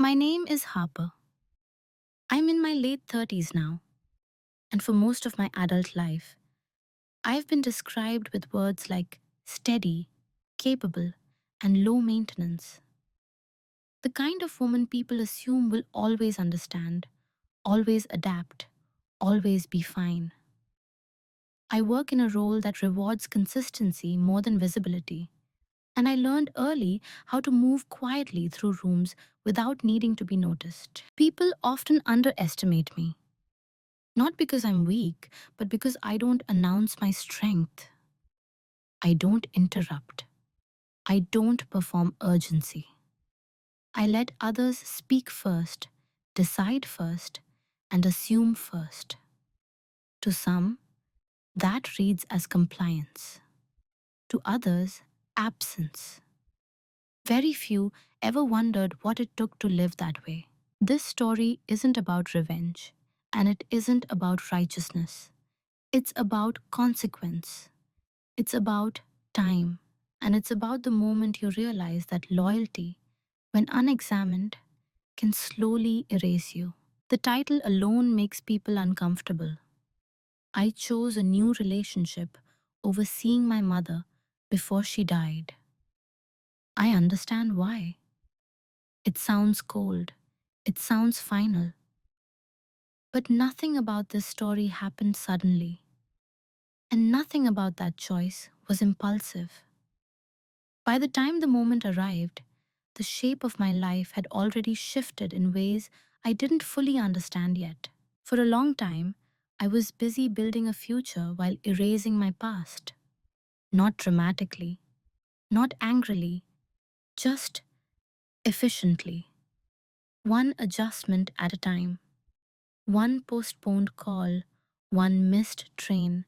My name is Harper. I'm in my late 30s now, and for most of my adult life, I've been described with words like steady, capable, and low maintenance. The kind of woman people assume will always understand, always adapt, always be fine. I work in a role that rewards consistency more than visibility, and I learned early how to move quietly through rooms without needing to be noticed. People often underestimate me, not because I'm weak, but because I don't announce my strength. I don't interrupt. I don't perform urgency. I let others speak first, decide first, and assume first. To some, that reads as compliance. To others, absence. Very few ever wondered what it took to live that way. This story isn't about revenge, and it isn't about righteousness. It's about consequence. It's about time. And it's about the moment you realize that loyalty, when unexamined, can slowly erase you. The title alone makes people uncomfortable. I chose a new relationship over seeing my mother before she died. I understand why. It sounds cold. It sounds final. But nothing about this story happened suddenly. And nothing about that choice was impulsive. By the time the moment arrived, the shape of my life had already shifted in ways I didn't fully understand yet. For a long time, I was busy building a future while erasing my past. Not dramatically, not angrily, just efficiently. One adjustment at a time. One postponed call, one missed train,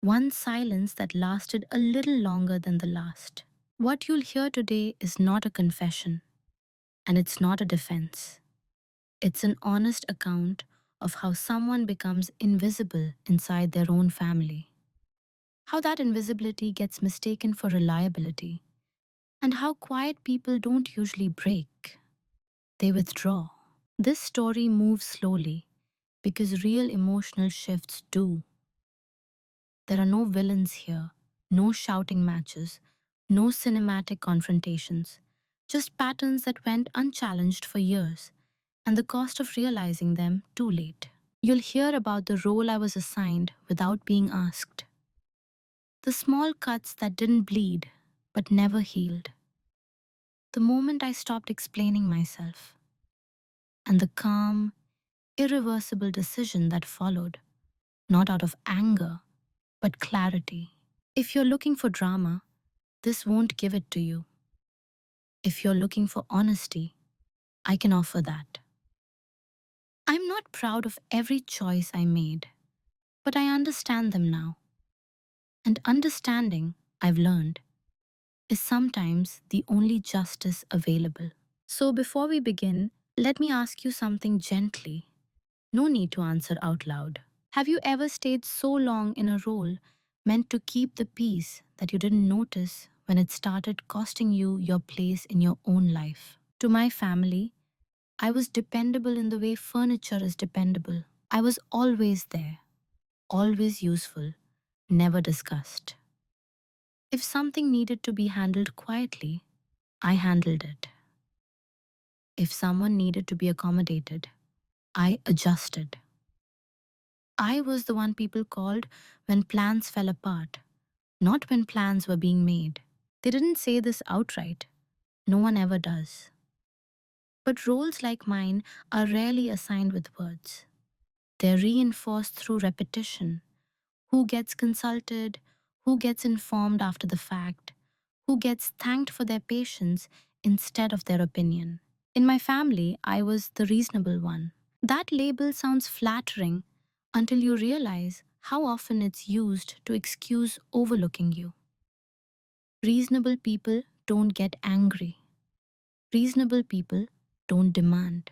one silence that lasted a little longer than the last. What you'll hear today is not a confession, and it's not a defense. It's an honest account of how someone becomes invisible inside their own family, how that invisibility gets mistaken for reliability, and how quiet people don't usually break, they withdraw. This story moves slowly because real emotional shifts do. There are no villains here, no shouting matches, no cinematic confrontations, just patterns that went unchallenged for years, and the cost of realizing them too late. You'll hear about the role I was assigned without being asked, the small cuts that didn't bleed but never healed, the moment I stopped explaining myself, and the calm, irreversible decision that followed, not out of anger, but clarity. If you're looking for drama, this won't give it to you. If you're looking for honesty, I can offer that. I'm not proud of every choice I made, but I understand them now. And understanding, I've learned, is sometimes the only justice available. So before we begin, let me ask you something gently. No need to answer out loud. Have you ever stayed so long in a role meant to keep the peace that you didn't notice when it started costing you your place in your own life? To my family, I was dependable in the way furniture is dependable. I was always there, always useful, never discussed. If something needed to be handled quietly, I handled it. If someone needed to be accommodated, I adjusted. I was the one people called when plans fell apart, not when plans were being made. They didn't say this outright. No one ever does. But roles like mine are rarely assigned with words. They're reinforced through repetition. Who gets consulted? Who gets informed after the fact? Who gets thanked for their patience instead of their opinion? In my family, I was the reasonable one. That label sounds flattering until you realize how often it's used to excuse overlooking you. Reasonable people don't get angry. Reasonable people don't demand.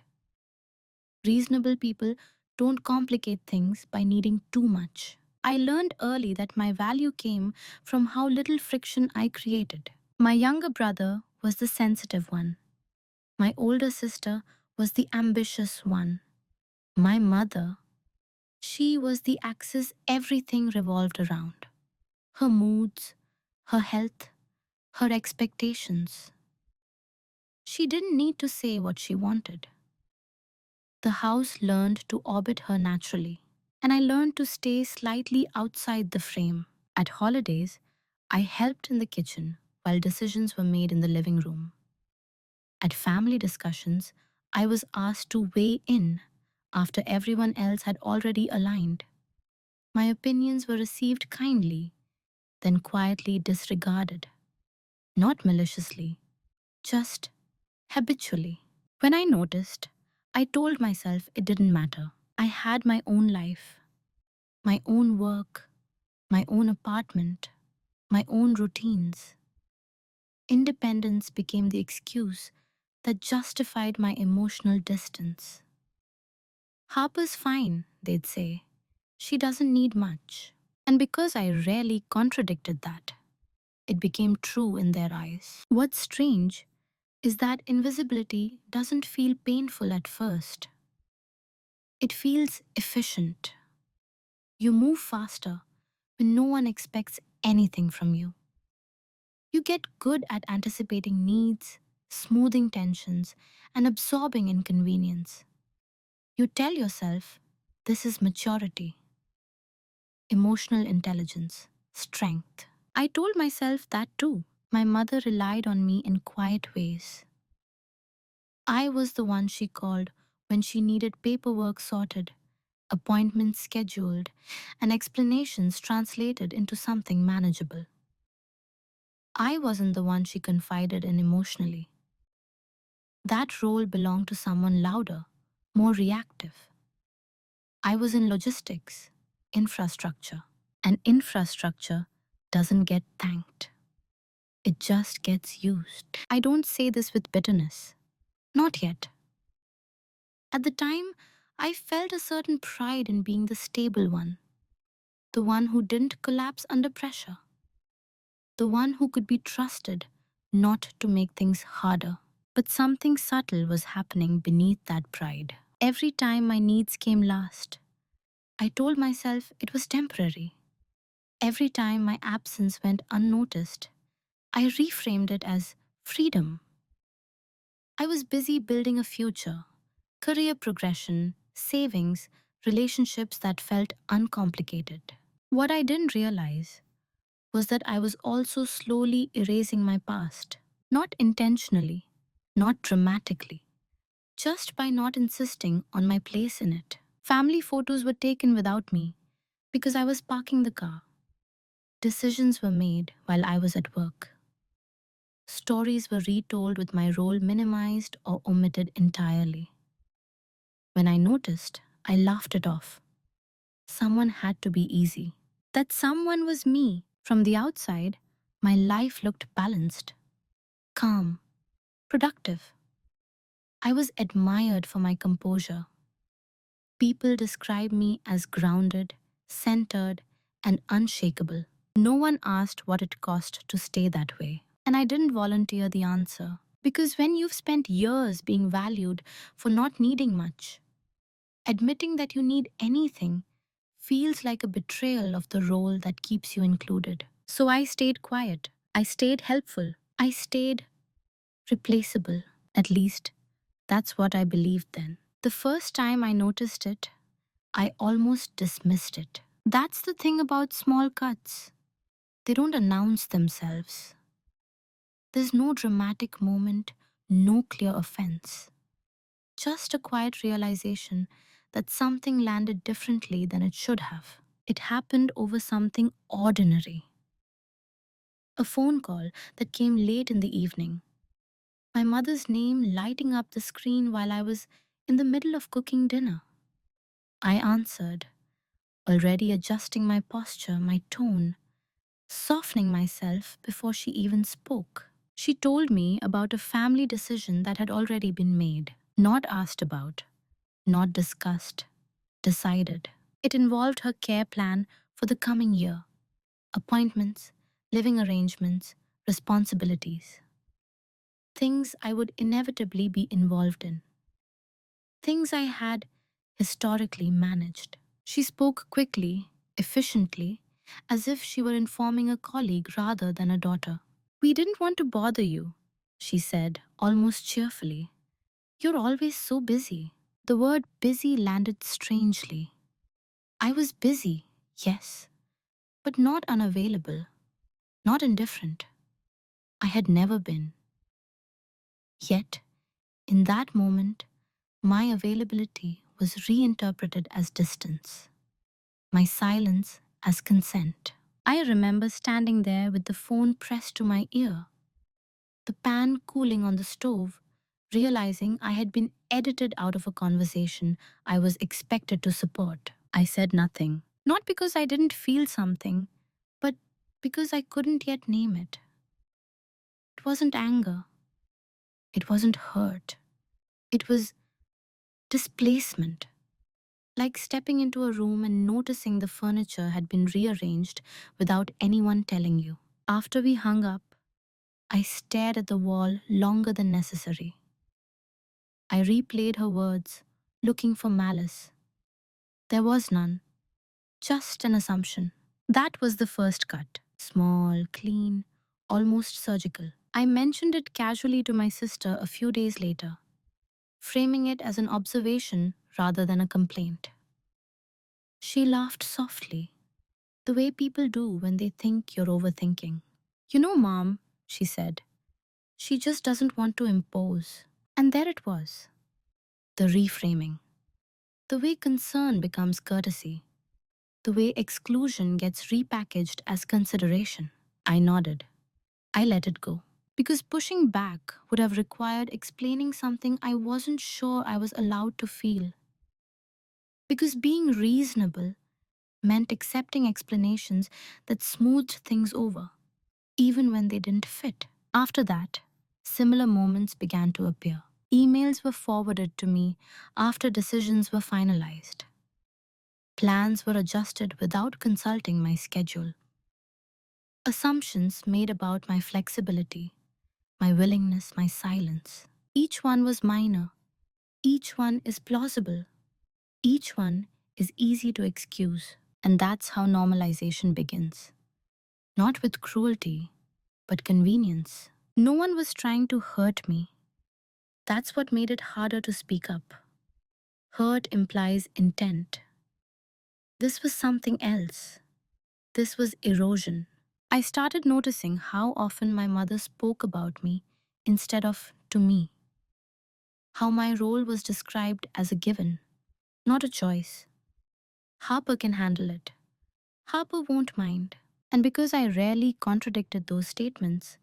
Reasonable people don't complicate things by needing too much. I learned early that my value came from how little friction I created. My younger brother was the sensitive one. My older sister was the ambitious one. My mother, she was the axis everything revolved around. Her moods, her health, her expectations. She didn't need to say what she wanted. The house learned to orbit her naturally, and I learned to stay slightly outside the frame. At holidays, I helped in the kitchen while decisions were made in the living room. At family discussions, I was asked to weigh in after everyone else had already aligned. My opinions were received kindly, then quietly disregarded. Not maliciously, just habitually. When I noticed, I told myself it didn't matter. I had my own life, my own work, my own apartment, my own routines. Independence became the excuse that justified my emotional distance. Harper's fine, they'd say. She doesn't need much. And because I rarely contradicted that, it became true in their eyes. What's strange is that invisibility doesn't feel painful at first. It feels efficient. You move faster when no one expects anything from you. You get good at anticipating needs, smoothing tensions, and absorbing inconvenience. You tell yourself, this is maturity, emotional intelligence, strength. I told myself that too. My mother relied on me in quiet ways. I was the one she called when she needed paperwork sorted, appointments scheduled, and explanations translated into something manageable. I wasn't the one she confided in emotionally. That role belonged to someone louder, more reactive. I was in logistics, infrastructure, and infrastructure doesn't get thanked. It just gets used. I don't say this with bitterness. Not yet. At the time, I felt a certain pride in being the stable one, the one who didn't collapse under pressure, the one who could be trusted not to make things harder. But something subtle was happening beneath that pride. Every time my needs came last, I told myself it was temporary. Every time my absence went unnoticed, I reframed it as freedom. I was busy building a future, career progression, savings, relationships that felt uncomplicated. What I didn't realize was that I was also slowly erasing my past, not intentionally, not dramatically, just by not insisting on my place in it. Family photos were taken without me because I was parking the car. Decisions were made while I was at work. Stories were retold with my role minimized or omitted entirely. When I noticed, I laughed it off. Someone had to be easy. That someone was me. From the outside, my life looked balanced, calm, productive. I was admired for my composure. People described me as grounded, centered, and unshakable. No one asked what it cost to stay that way. And I didn't volunteer the answer. Because when you've spent years being valued for not needing much, admitting that you need anything feels like a betrayal of the role that keeps you included. So I stayed quiet. I stayed helpful. I stayed replaceable. At least, that's what I believed then. The first time I noticed it, I almost dismissed it. That's the thing about small cuts. They don't announce themselves. There's no dramatic moment, no clear offense. Just a quiet realization that something landed differently than it should have. It happened over something ordinary. A phone call that came late in the evening. My mother's name lighting up the screen while I was in the middle of cooking dinner. I answered, already adjusting my posture, my tone, softening myself before she even spoke. She told me about a family decision that had already been made, not asked about, not discussed, decided. It involved her care plan for the coming year, appointments, living arrangements, responsibilities, things I would inevitably be involved in. things I had historically managed. She spoke quickly, efficiently, as if she were informing a colleague rather than a daughter. We didn't want to bother you, she said, almost cheerfully. You're always so busy. The word busy landed strangely. I was busy, yes, but not unavailable, not indifferent. I had never been. Yet, in that moment, my availability was reinterpreted as distance, my silence as consent. I remember standing there with the phone pressed to my ear, the pan cooling on the stove, realizing I had been edited out of a conversation I was expected to support. I said nothing, not because I didn't feel something, but because I couldn't yet name it. It wasn't anger, it wasn't hurt, it was displacement. Like stepping into a room and noticing the furniture had been rearranged without anyone telling you. After we hung up, I stared at the wall longer than necessary. I replayed her words, looking for malice. There was none, just an assumption. That was the first cut. Small, clean, almost surgical. I mentioned it casually to my sister a few days later, framing it as an observation rather than a complaint. She laughed softly, the way people do when they think you're overthinking. You know, Mom, she said, she just doesn't want to impose. And there it was, the reframing. The way concern becomes courtesy. The way exclusion gets repackaged as consideration. I nodded. I let it go. Because pushing back would have required explaining something I wasn't sure I was allowed to feel. Because being reasonable meant accepting explanations that smoothed things over, even when they didn't fit. After that, similar moments began to appear. Emails were forwarded to me after decisions were finalized. Plans were adjusted without consulting my schedule. Assumptions made about my flexibility, my willingness, my silence. Each one was minor. Each one is plausible. Each one is easy to excuse. And that's how normalization begins. Not with cruelty, but convenience. No one was trying to hurt me. That's what made it harder to speak up. Hurt implies intent. This was something else. This was erosion. I started noticing how often my mother spoke about me instead of to me. How my role was described as a given, not a choice. Harper can handle it. Harper won't mind. And because I rarely contradicted those statements,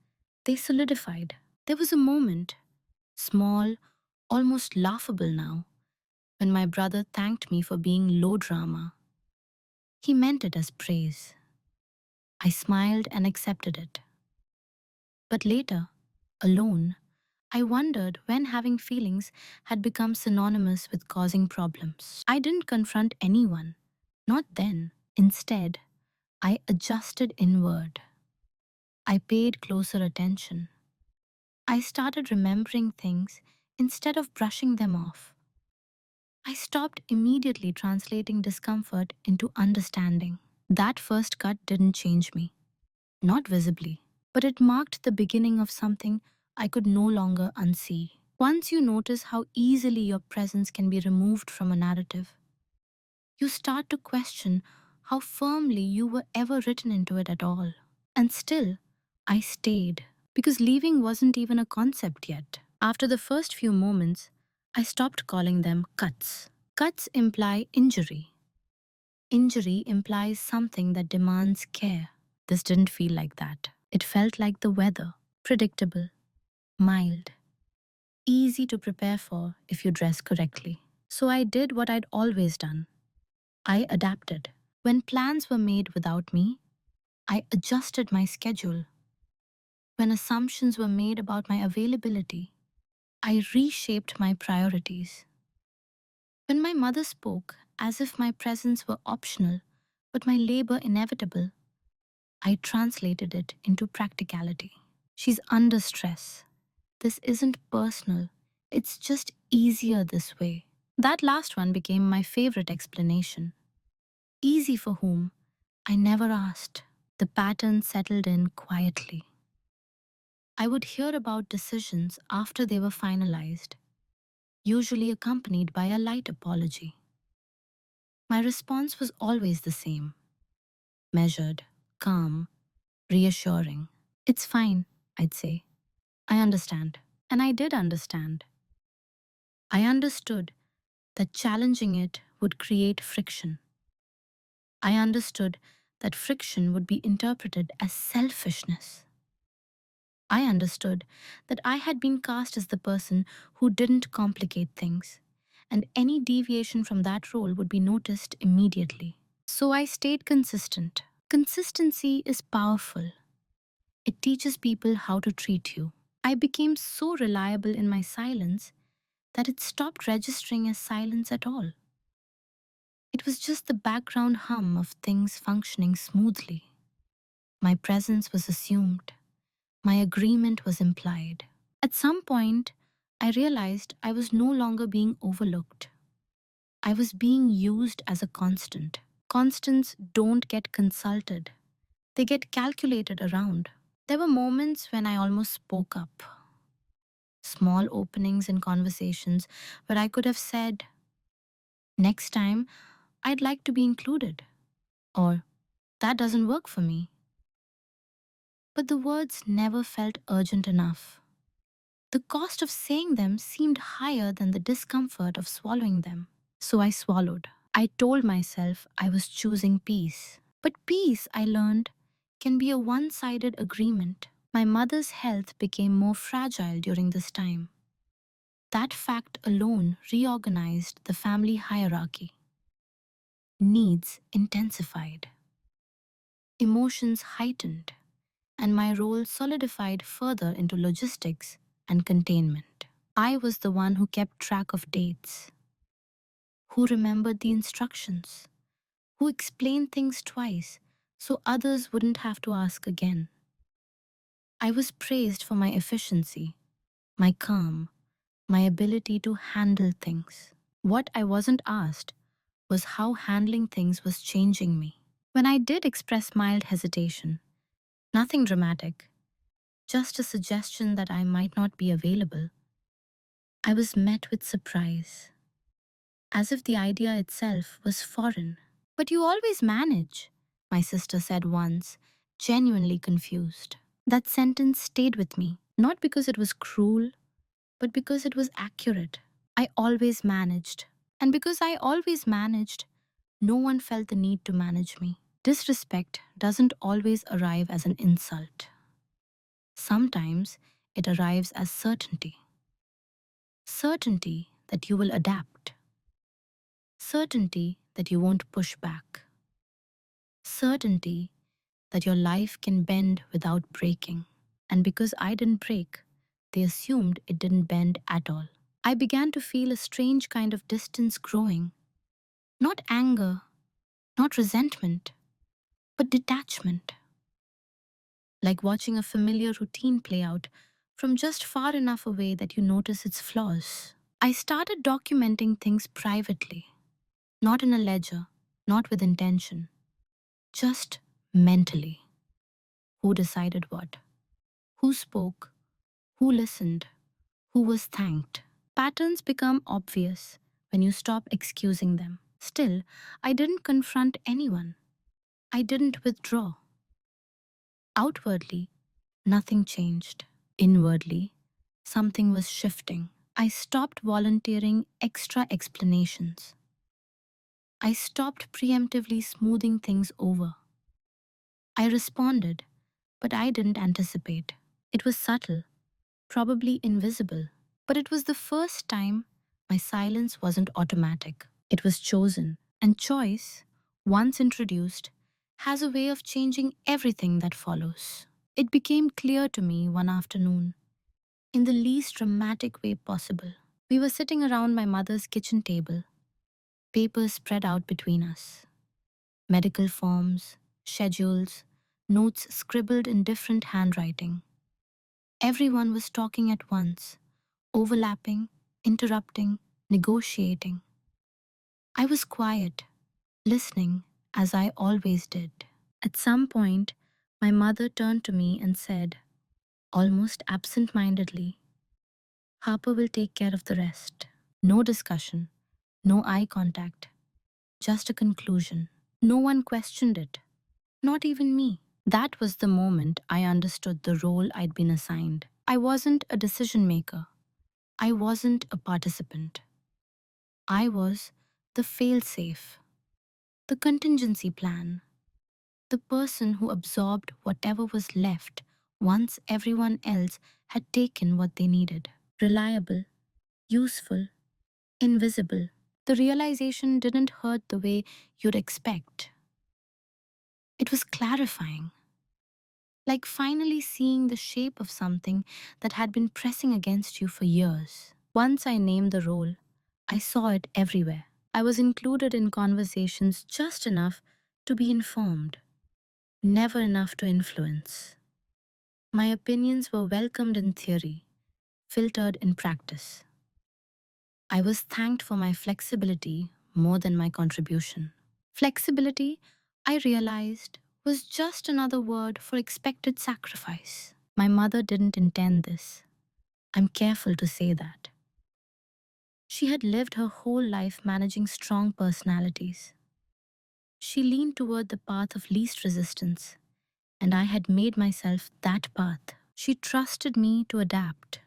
they solidified. There was a moment, small, almost laughable now, when my brother thanked me for being low drama. He meant it as praise. I smiled and accepted it. But later, alone, I wondered when having feelings had become synonymous with causing problems. I didn't confront anyone, not then. Instead, I adjusted inward. I paid closer attention. I started remembering things instead of brushing them off. I stopped immediately translating discomfort into understanding. That first cut didn't change me, not visibly, but it marked the beginning of something I could no longer unsee. Once you notice how easily your presence can be removed from a narrative, you start to question how firmly you were ever written into it at all. And still, I stayed, because leaving wasn't even a concept yet. After the first few moments, I stopped calling them cuts. Cuts imply injury. Injury implies something that demands care. This didn't feel like that. It felt like the weather, predictable, mild, easy to prepare for if you dress correctly. So I did what I'd always done. I adapted. When plans were made without me, I adjusted my schedule. When assumptions were made about my availability, I reshaped my priorities. When my mother spoke as if my presence were optional, but my labor inevitable, I translated it into practicality. She's under stress. This isn't personal. It's just easier this way. That last one became my favorite explanation. Easy for whom? I never asked. The pattern settled in quietly. I would hear about decisions after they were finalized, usually accompanied by a light apology. My response was always the same: measured, calm, reassuring. It's fine, I'd say. I understand. And I did understand. I understood that challenging it would create friction. I understood that friction would be interpreted as selfishness. I understood that I had been cast as the person who didn't complicate things, and any deviation from that role would be noticed immediately. So I stayed consistent. Consistency is powerful. It teaches people how to treat you. I became so reliable in my silence that it stopped registering as silence at all. It was just the background hum of things functioning smoothly. My presence was assumed. My agreement was implied. At some point, I realized I was no longer being overlooked. I was being used as a constant. Constants don't get consulted, they get calculated around. There were moments when I almost spoke up, small openings in conversations where I could have said, "Next time, I'd like to be included," or "That doesn't work for me." But the words never felt urgent enough. The cost of saying them seemed higher than the discomfort of swallowing them. So I swallowed. I told myself I was choosing peace. But peace, I learned, can be a one-sided agreement. My mother's health became more fragile during this time. That fact alone reorganized the family hierarchy. Needs intensified. Emotions heightened. And my role solidified further into logistics and containment. I was the one who kept track of dates, who remembered the instructions, who explained things twice so others wouldn't have to ask again. I was praised for my efficiency, my calm, my ability to handle things. What I wasn't asked was how handling things was changing me. When I did express mild hesitation, nothing dramatic, just a suggestion that I might not be available, I was met with surprise, as if the idea itself was foreign. "But you always manage," my sister said once, genuinely confused. That sentence stayed with me, not because it was cruel, but because it was accurate. I always managed. And because I always managed, no one felt the need to manage me. Disrespect doesn't always arrive as an insult. Sometimes it arrives as certainty. Certainty that you will adapt. Certainty that you won't push back. Certainty that your life can bend without breaking. And because I didn't break, they assumed it didn't bend at all. I began to feel a strange kind of distance growing. Not anger, not resentment, but detachment. Like watching a familiar routine play out from just far enough away that you notice its flaws. I started documenting things privately, not in a ledger, not with intention, just mentally. Who decided what? Who spoke? Who listened? Who was thanked? Patterns become obvious when you stop excusing them. Still, I didn't confront anyone. I didn't withdraw. Outwardly, nothing changed. Inwardly, something was shifting. I stopped volunteering extra explanations. I stopped preemptively smoothing things over. I responded, but I didn't anticipate. It was subtle, probably invisible, but it was the first time my silence wasn't automatic. It was chosen, and choice, once introduced, has a way of changing everything that follows. It became clear to me one afternoon, in the least dramatic way possible. We were sitting around my mother's kitchen table, papers spread out between us, medical forms, schedules, notes scribbled in different handwriting. Everyone was talking at once, overlapping, interrupting, negotiating. I was quiet, listening as I always did. At some point, my mother turned to me and said, almost absent mindedly, Harper will take care of the rest. No discussion, no eye contact, just a conclusion. No one questioned it, not even me. That was the moment I understood the role I'd been assigned. I wasn't a decision maker. I wasn't a participant. I was the fail-safe, the contingency plan, the person who absorbed whatever was left once everyone else had taken what they needed. Reliable, useful, invisible. The realization didn't hurt the way you'd expect. It was clarifying, like finally seeing the shape of something that had been pressing against you for years. Once I named the role, I saw it everywhere. I was included in conversations just enough to be informed, never enough to influence. My opinions were welcomed in theory, filtered in practice. I was thanked for my flexibility more than my contribution. Flexibility, I realized, was just another word for expected sacrifice. My mother didn't intend this. I'm careful to say that. She had lived her whole life managing strong personalities. She leaned toward the path of least resistance, and I had made myself that path. She trusted me to adapt.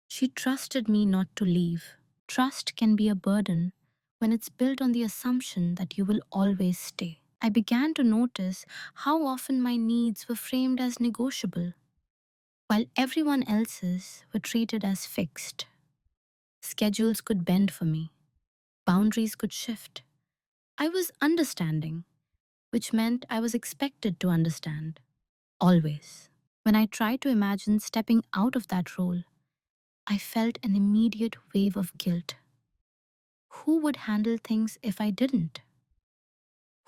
She trusted me not to leave. Trust can be a burden when it's built on the assumption that you will always stay. I began to notice how often my needs were framed as negotiable, while everyone else's were treated as fixed. Schedules could bend for me, boundaries could shift. I was understanding, which meant I was expected to understand, always. When I tried to imagine stepping out of that role, I felt an immediate wave of guilt. Who would handle things if I didn't?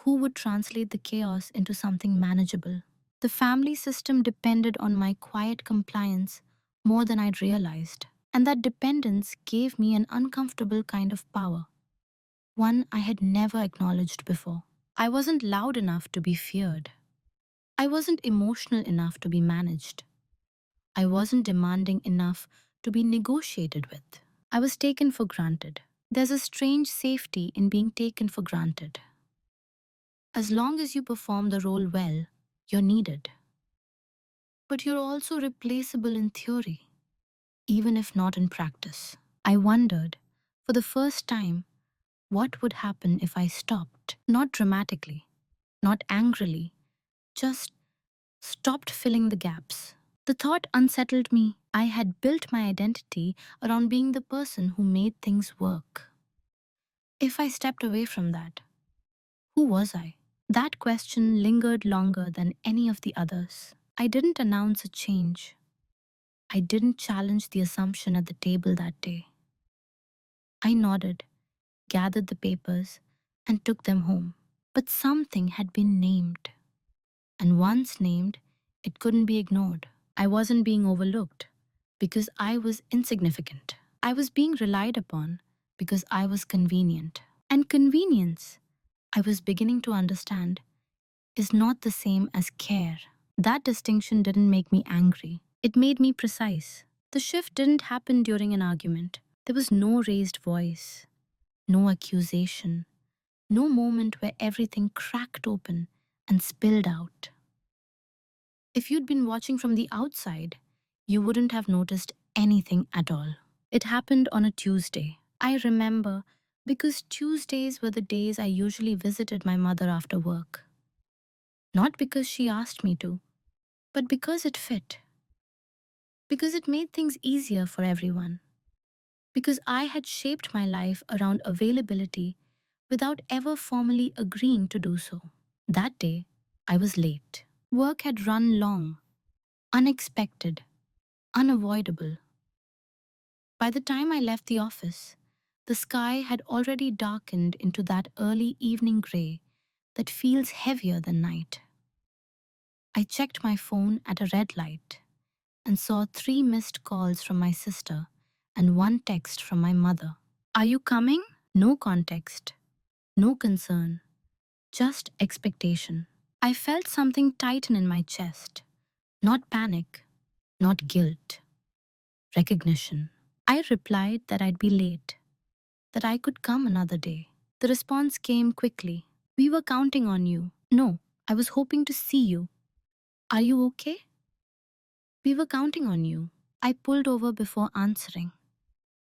Who would translate the chaos into something manageable? The family system depended on my quiet compliance more than I'd realized, and that dependence gave me an uncomfortable kind of power, one I had never acknowledged before. I wasn't loud enough to be feared. I wasn't emotional enough to be managed. I wasn't demanding enough to be negotiated with. I was taken for granted. There's a strange safety in being taken for granted. As long as you perform the role well, you're needed. But you're also replaceable in theory, even if not in practice. I wondered, for the first time, what would happen if I stopped? Not dramatically, not angrily, just stopped filling the gaps. The thought unsettled me. I had built my identity around being the person who made things work. If I stepped away from that, who was I? That question lingered longer than any of the others. I didn't announce a change. I didn't challenge the assumption at the table that day. I nodded, gathered the papers, and took them home. But something had been named. And once named, it couldn't be ignored. I wasn't being overlooked because I was insignificant. I was being relied upon because I was convenient. And convenience, I was beginning to understand, is not the same as care. That distinction didn't make me angry. It made me precise. The shift didn't happen during an argument. There was no raised voice, no accusation, no moment where everything cracked open and spilled out. If you'd been watching from the outside, you wouldn't have noticed anything at all. It happened on a Tuesday. I remember because Tuesdays were the days I usually visited my mother after work. Not because she asked me to, but because it fit. Because it made things easier for everyone. Because I had shaped my life around availability without ever formally agreeing to do so. That day, I was late. Work had run long, unexpected, unavoidable. By the time I left the office, the sky had already darkened into that early evening gray that feels heavier than night. I checked my phone at a red light and saw 3 missed calls from my sister and 1 text from my mother. Are you coming? No context. No concern, just expectation. I felt something tighten in my chest. Not panic, not guilt, recognition. I replied that I'd be late, that I could come another day. The response came quickly. We were counting on you. No, I was hoping to see you. Are you okay? We were counting on you. I pulled over before answering,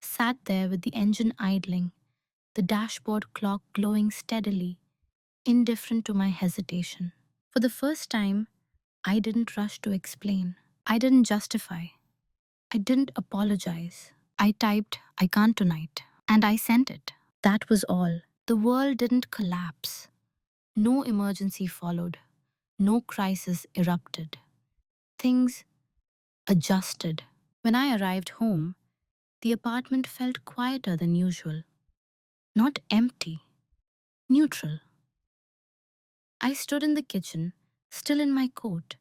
sat there with the engine idling, the dashboard clock glowing steadily, indifferent to my hesitation. For the first time, I didn't rush to explain. I didn't justify. I didn't apologize. I typed, I can't tonight, and I sent it. That was all. The world didn't collapse. No emergency followed. No crisis erupted. Things adjusted. When I arrived home, the apartment felt quieter than usual. Not empty, neutral. I stood in the kitchen, still in my coat,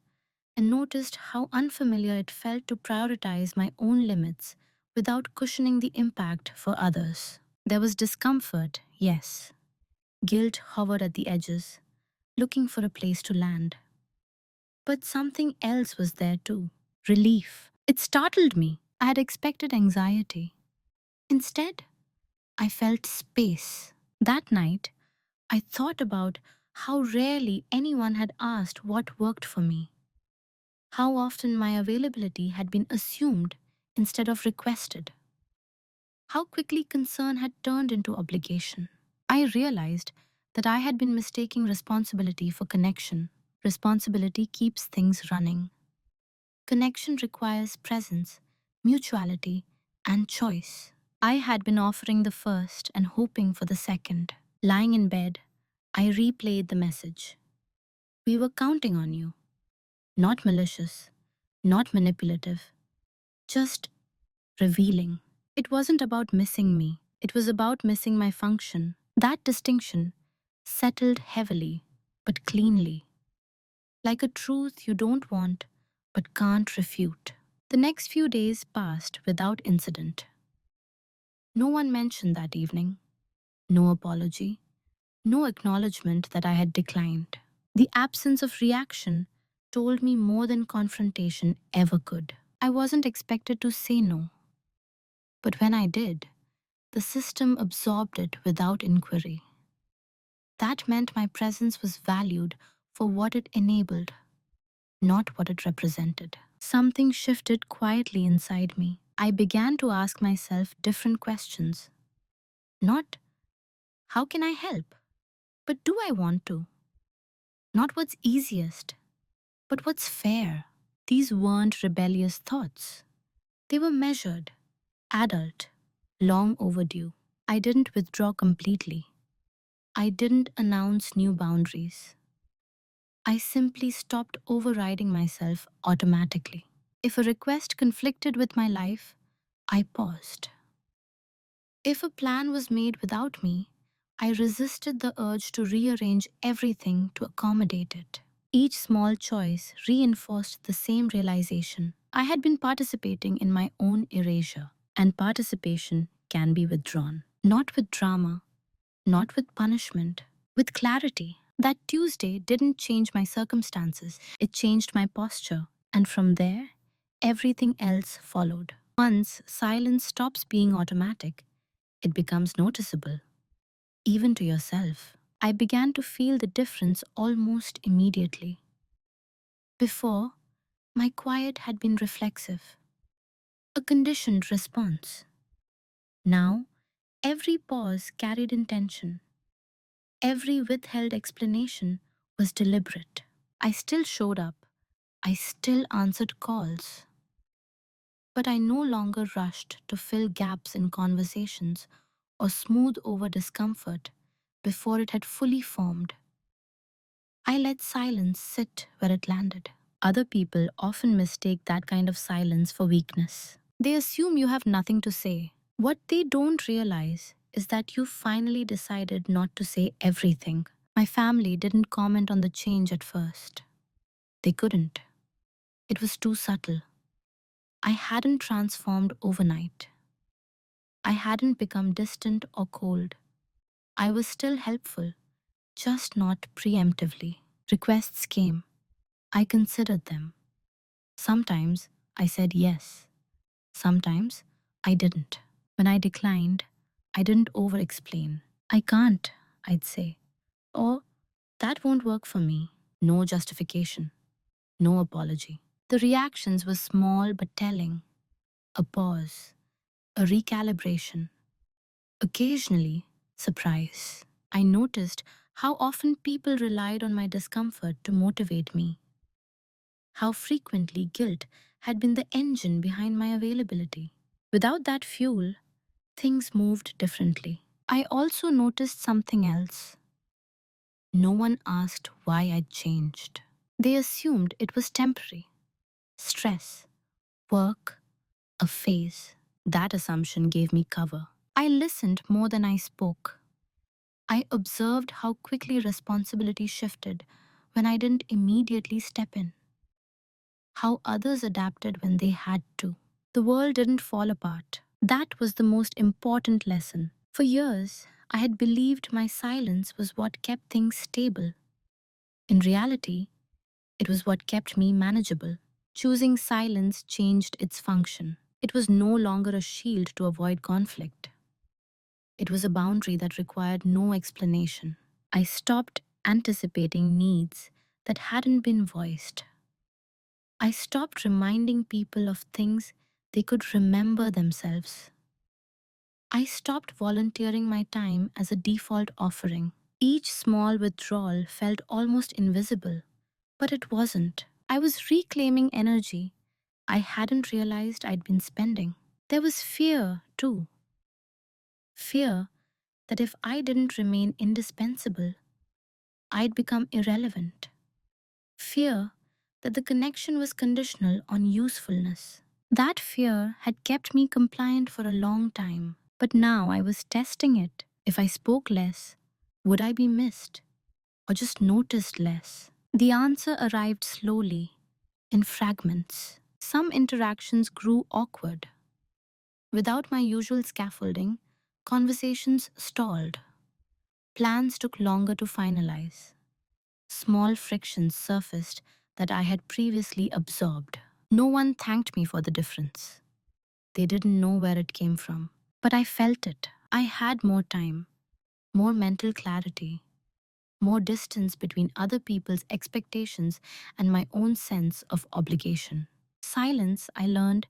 and noticed how unfamiliar it felt to prioritize my own limits without cushioning the impact for others. There was discomfort, yes. Guilt hovered at the edges, looking for a place to land. But something else was there too, relief. It startled me. I had expected anxiety. Instead, I felt space. That night, I thought about how rarely anyone had asked what worked for me, how often my availability had been assumed instead of requested, how quickly concern had turned into obligation. I realized that I had been mistaking responsibility for connection. Responsibility keeps things running. Connection requires presence, mutuality, and choice. I had been offering the first and hoping for the second. Lying in bed, I replayed the message. We were counting on you. Not malicious, not manipulative, just revealing. It wasn't about missing me, it was about missing my function. That distinction settled heavily, but cleanly, like a truth you don't want but can't refute. The next few days passed without incident. No one mentioned that evening, no apology, no acknowledgement that I had declined. The absence of reaction told me more than confrontation ever could. I wasn't expected to say no, but when I did, the system absorbed it without inquiry. That meant my presence was valued for what it enabled, not what it represented. Something shifted quietly inside me. I began to ask myself different questions. Not, how can I help? But do I want to? Not what's easiest, but what's fair. These weren't rebellious thoughts. They were measured, adult, long overdue. I didn't withdraw completely. I didn't announce new boundaries. I simply stopped overriding myself automatically. If a request conflicted with my life, I paused. If a plan was made without me, I resisted the urge to rearrange everything to accommodate it. Each small choice reinforced the same realization. I had been participating in my own erasure, and participation can be withdrawn. Not with drama, not with punishment, with clarity. That Tuesday didn't change my circumstances, it changed my posture. And from there, everything else followed. Once silence stops being automatic, it becomes noticeable, even to yourself. I began to feel the difference almost immediately. Before, my quiet had been reflexive, a conditioned response. Now, every pause carried intention. Every withheld explanation was deliberate. I still showed up. I still answered calls. But I no longer rushed to fill gaps in conversations or smooth over discomfort before it had fully formed. I let silence sit where it landed. Other people often mistake that kind of silence for weakness. They assume you have nothing to say. What they don't realize is that you finally decided not to say everything. My family didn't comment on the change at first. They couldn't. It was too subtle. I hadn't transformed overnight. I hadn't become distant or cold. I was still helpful, just not preemptively. Requests came. I considered them. Sometimes I said yes. Sometimes I didn't. When I declined, I didn't over explain. I can't, I'd say. Or, that won't work for me. No justification. No apology. The reactions were small but telling. A pause. A recalibration. Occasionally, surprise. I noticed how often people relied on my discomfort to motivate me. How frequently guilt had been the engine behind my availability. Without that fuel, things moved differently. I also noticed something else. No one asked why I'd changed. They assumed it was temporary. Stress, work, a phase. That assumption gave me cover. I listened more than I spoke. I observed how quickly responsibility shifted when I didn't immediately step in, how others adapted when they had to. The world didn't fall apart. That was the most important lesson. For years, I had believed my silence was what kept things stable. In reality, it was what kept me manageable. Choosing silence changed its function. It was no longer a shield to avoid conflict. It was a boundary that required no explanation. I stopped anticipating needs that hadn't been voiced. I stopped reminding people of things they could remember themselves. I stopped volunteering my time as a default offering. Each small withdrawal felt almost invisible, but it wasn't. I was reclaiming energy I hadn't realized I'd been spending. There was fear, too. Fear that if I didn't remain indispensable, I'd become irrelevant. Fear that the connection was conditional on usefulness. That fear had kept me compliant for a long time, but now I was testing it. If I spoke less, would I be missed or just noticed less? The answer arrived slowly, in fragments. Some interactions grew awkward. Without my usual scaffolding, conversations stalled. Plans took longer to finalize. Small frictions surfaced that I had previously absorbed. No one thanked me for the difference. They didn't know where it came from. But I felt it. I had more time, more mental clarity, more distance between other people's expectations and my own sense of obligation. Silence, I learned,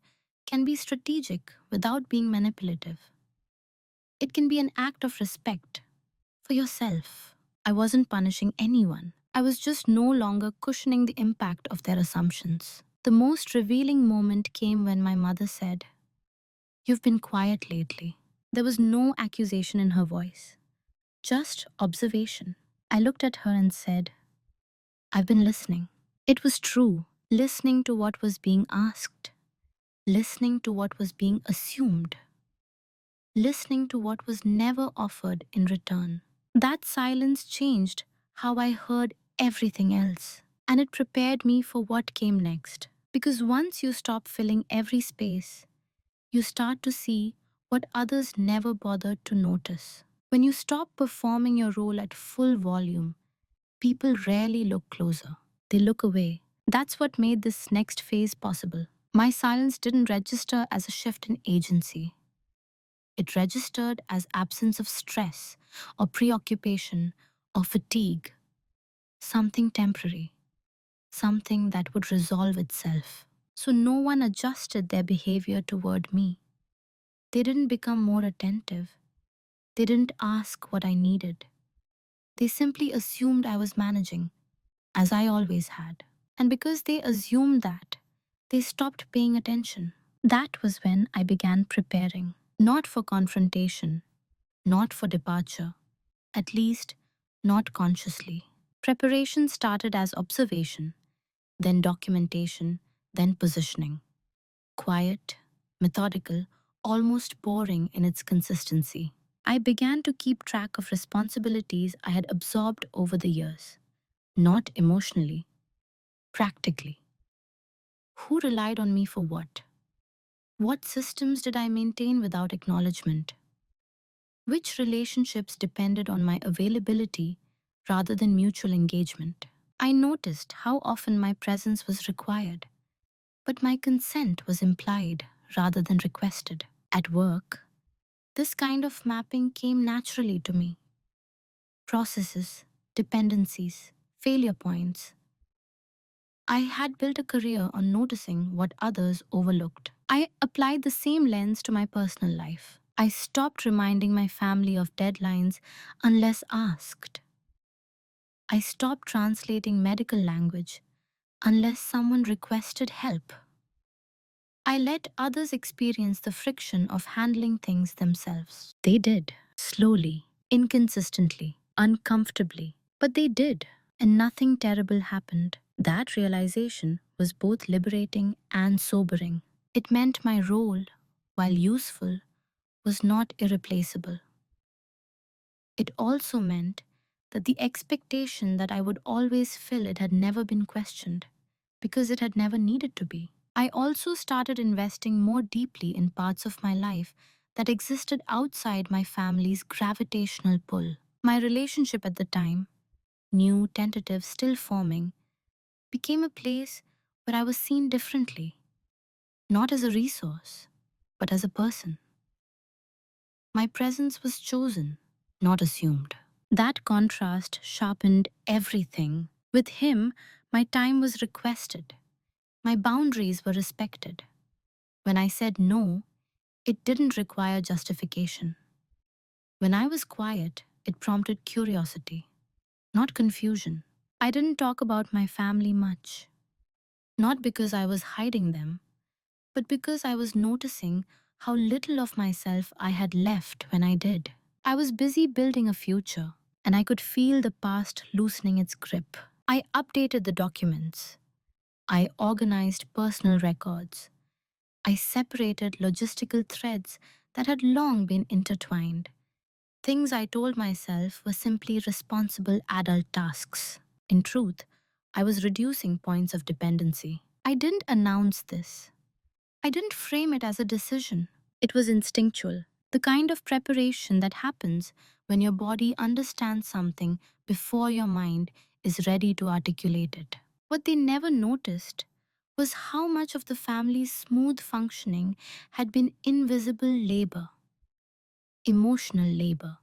can be strategic without being manipulative. It can be an act of respect for yourself. I wasn't punishing anyone. I was just no longer cushioning the impact of their assumptions. The most revealing moment came when my mother said, "You've been quiet lately." There was no accusation in her voice, just observation. I looked at her and said, "I've been listening." It was true, listening to what was being asked, listening to what was being assumed, listening to what was never offered in return. That silence changed how I heard everything else, and it prepared me for what came next. Because once you stop filling every space, you start to see what others never bothered to notice. When you stop performing your role at full volume, people rarely look closer. They look away. That's what made this next phase possible. My silence didn't register as a shift in agency. It registered as absence of stress or preoccupation or fatigue, something temporary, something that would resolve itself. So no one adjusted their behavior toward me. They didn't become more attentive. They didn't ask what I needed. They simply assumed I was managing, as I always had. And because they assumed that, they stopped paying attention. That was when I began preparing, not for confrontation, not for departure, at least not consciously. Preparation started as observation, then documentation, then positioning. Quiet, methodical, almost boring in its consistency. I began to keep track of responsibilities I had absorbed over the years, not emotionally, practically. Who relied on me for what? What systems did I maintain without acknowledgement? Which relationships depended on my availability rather than mutual engagement. I noticed how often my presence was required, but my consent was implied rather than requested. At work, this kind of mapping came naturally to me. Processes, dependencies, failure points. I had built a career on noticing what others overlooked. I applied the same lens to my personal life. I stopped reminding my family of deadlines unless asked. I stopped translating medical language unless someone requested help. I let others experience the friction of handling things themselves. They did, slowly, inconsistently, uncomfortably, but they did, and nothing terrible happened. That realization was both liberating and sobering. It meant my role, while useful, was not irreplaceable. It also meant that the expectation that I would always fill it had never been questioned, because it had never needed to be. I also started investing more deeply in parts of my life that existed outside my family's gravitational pull. My relationship at the time, new, tentative, still forming, became a place where I was seen differently, not as a resource, but as a person. My presence was chosen, not assumed. That contrast sharpened everything. With him, my time was requested. My boundaries were respected. When I said no, it didn't require justification. When I was quiet, it prompted curiosity, not confusion. I didn't talk about my family much, not because I was hiding them, but because I was noticing how little of myself I had left when I did. I was busy building a future, and I could feel the past loosening its grip. I updated the documents. I organized personal records. I separated logistical threads that had long been intertwined. Things I told myself were simply responsible adult tasks. In truth, I was reducing points of dependency. I didn't announce this. I didn't frame it as a decision. It was instinctual, the kind of preparation that happens when your body understands something before your mind is ready to articulate it. What they never noticed was how much of the family's smooth functioning had been invisible labor, emotional labor,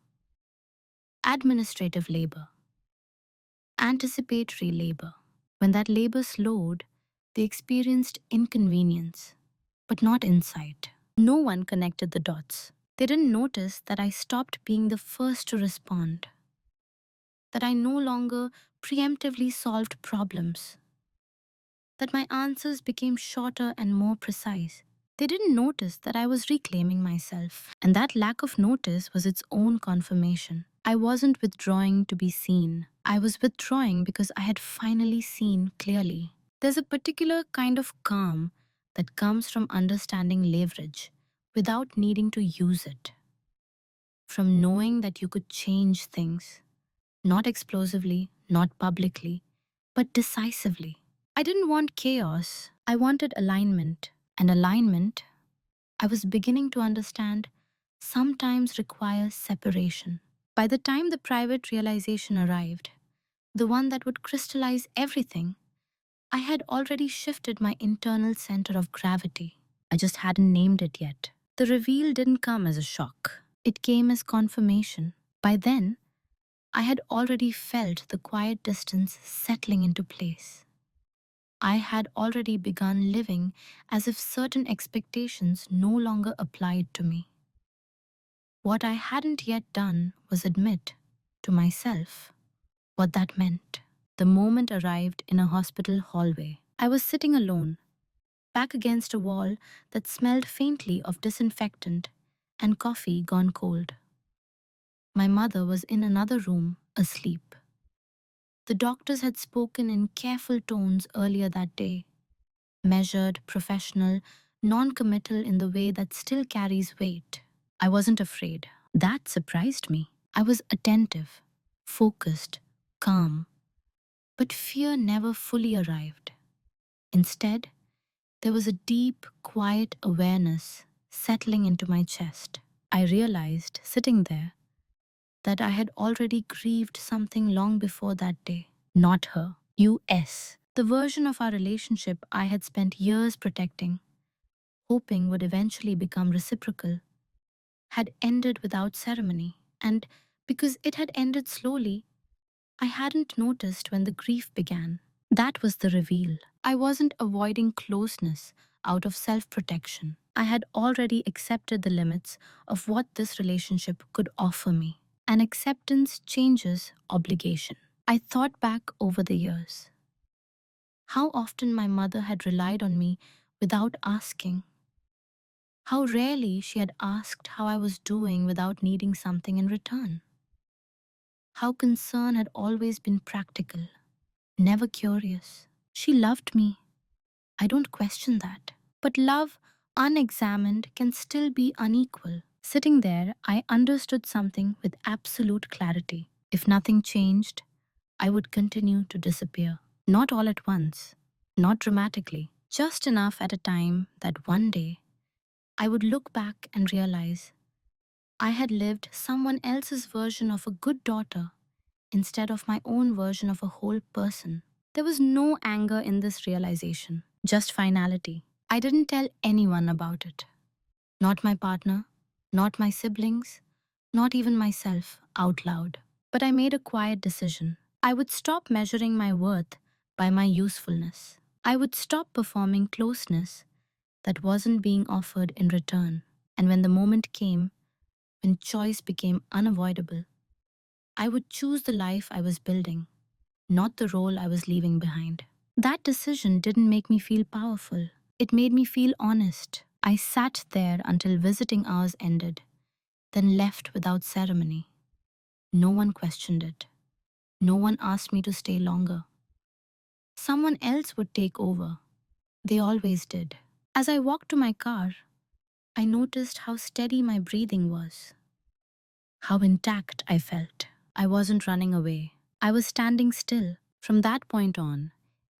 administrative labor, anticipatory labor. When that labor slowed, they experienced inconvenience, but not insight. No one connected the dots. They didn't notice that I stopped being the first to respond, that I no longer preemptively solved problems, that my answers became shorter and more precise. They didn't notice that I was reclaiming myself, and that lack of notice was its own confirmation. I wasn't withdrawing to be seen. I was withdrawing because I had finally seen clearly. There's a particular kind of calm that comes from understanding leverage without needing to use it, from knowing that you could change things, not explosively, not publicly, but decisively. I didn't want chaos, I wanted alignment. And alignment, I was beginning to understand, sometimes requires separation. By the time the private realization arrived, the one that would crystallize everything, I had already shifted my internal center of gravity. I just hadn't named it yet. The reveal didn't come as a shock. It came as confirmation. By then, I had already felt the quiet distance settling into place. I had already begun living as if certain expectations no longer applied to me. What I hadn't yet done was admit to myself what that meant. The moment arrived in a hospital hallway. I was sitting alone, back against a wall that smelled faintly of disinfectant and coffee gone cold. My mother was in another room, asleep. The doctors had spoken in careful tones earlier that day, measured, professional, non-committal in the way that still carries weight. I wasn't afraid. That surprised me. I was attentive, focused, calm, but fear never fully arrived. Instead, there was a deep, quiet awareness settling into my chest. I realized, sitting there, that I had already grieved something long before that day. Not her. US. The version of our relationship I had spent years protecting, hoping would eventually become reciprocal, had ended without ceremony. And because it had ended slowly, I hadn't noticed when the grief began. That was the reveal. I wasn't avoiding closeness out of self protection. I had already accepted the limits of what this relationship could offer me. And acceptance changes obligation. I thought back over the years. How often my mother had relied on me without asking. How rarely she had asked how I was doing without needing something in return. How concern had always been practical, never curious. She loved me. I don't question that. But love, unexamined, can still be unequal. Sitting there, I understood something with absolute clarity. If nothing changed, I would continue to disappear. Not all at once, not dramatically, just enough at a time that one day I would look back and realize I had lived someone else's version of a good daughter instead of my own version of a whole person. There was no anger in this realization, just finality. I didn't tell anyone about it. Not my partner, not my siblings, not even myself out loud. But I made a quiet decision. I would stop measuring my worth by my usefulness. I would stop performing closeness that wasn't being offered in return. And when the moment came, when choice became unavoidable, I would choose the life I was building, not the role I was leaving behind. That decision didn't make me feel powerful. It made me feel honest. I sat there until visiting hours ended, then left without ceremony. No one questioned it. No one asked me to stay longer. Someone else would take over. They always did. As I walked to my car, I noticed how steady my breathing was, how intact I felt. I wasn't running away. I was standing still. From that point on,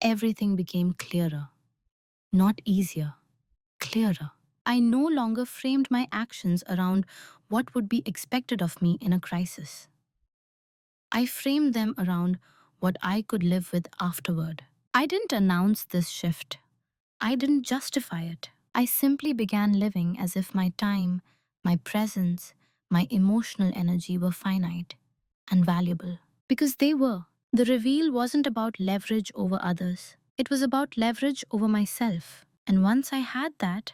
everything became clearer. Not easier, clearer. I no longer framed my actions around what would be expected of me in a crisis. I framed them around what I could live with afterward. I didn't announce this shift. I didn't justify it. I simply began living as if my time, my presence, my emotional energy were finite and valuable. Because they were. The reveal wasn't about leverage over others. It was about leverage over myself. And once I had that,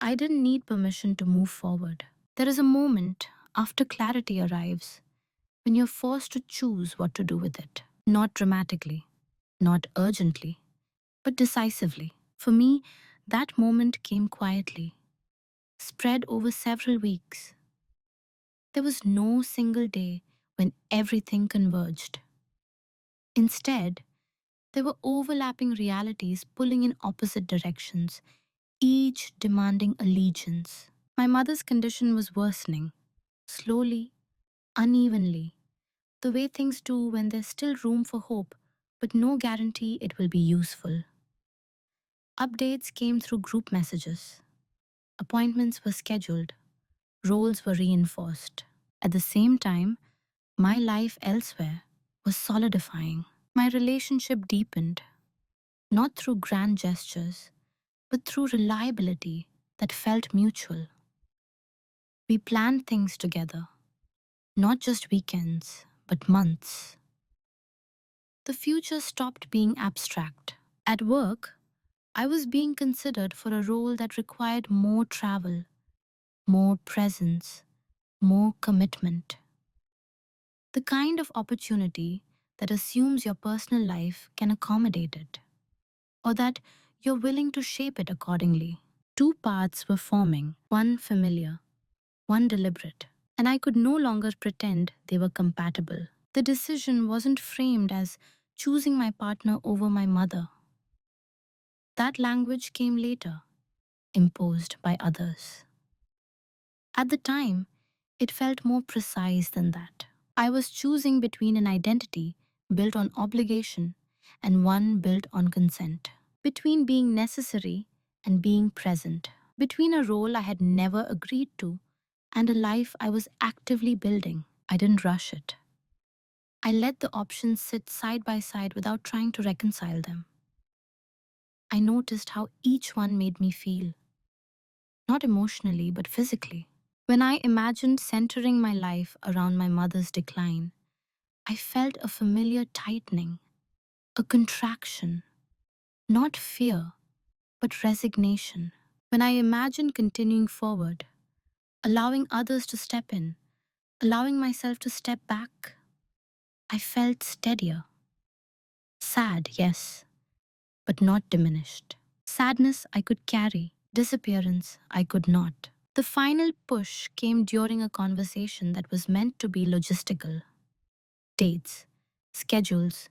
I didn't need permission to move forward. There is a moment after clarity arrives when you're forced to choose what to do with it. Not dramatically, not urgently, but decisively. For me, that moment came quietly, spread over several weeks. There was no single day when everything converged. Instead, there were overlapping realities pulling in opposite directions, each demanding allegiance. My mother's condition was worsening, slowly, unevenly, the way things do when there's still room for hope, but no guarantee it will be useful. Updates came through group messages. Appointments were scheduled. Roles were reinforced. At the same time, my life elsewhere was solidifying. My relationship deepened, not through grand gestures, but through reliability that felt mutual. We planned things together, not just weekends, but months. The future stopped being abstract. At work, I was being considered for a role that required more travel, more presence, more commitment. The kind of opportunity that assumes your personal life can accommodate it, or that you're willing to shape it accordingly. Two paths were forming, one familiar, one deliberate, and I could no longer pretend they were compatible. The decision wasn't framed as choosing my partner over my mother. That language came later, imposed by others. At the time, it felt more precise than that. I was choosing between an identity built on obligation and one built on consent, between being necessary and being present, between a role I had never agreed to and a life I was actively building. I didn't rush it. I let the options sit side by side without trying to reconcile them. I noticed how each one made me feel, not emotionally, but physically. When I imagined centering my life around my mother's decline, I felt a familiar tightening, a contraction, not fear, but resignation. When I imagined continuing forward, allowing others to step in, allowing myself to step back, I felt steadier. Sad, yes, but not diminished. Sadness I could carry, disappearance I could not. The final push came during a conversation that was meant to be logistical. Dates, schedules,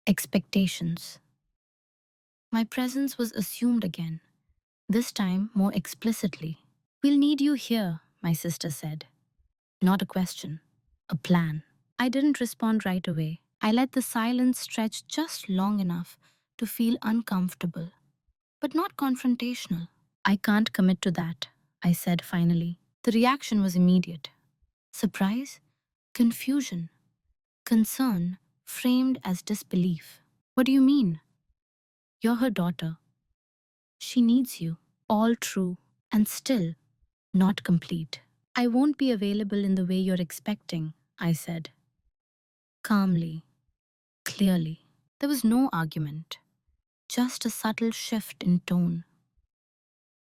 expectations. My presence was assumed again, this time more explicitly. "We'll need you here," my sister said. Not a question, a plan. I didn't respond right away. I let the silence stretch just long enough to feel uncomfortable, but not confrontational. "I can't commit to that," I said finally. The reaction was immediate. Surprise, confusion, concern, framed as disbelief. "What do you mean? You're her daughter. She needs you." All true, and still not complete. "I won't be available in the way you're expecting," I said. Calmly, clearly. There was no argument, just a subtle shift in tone.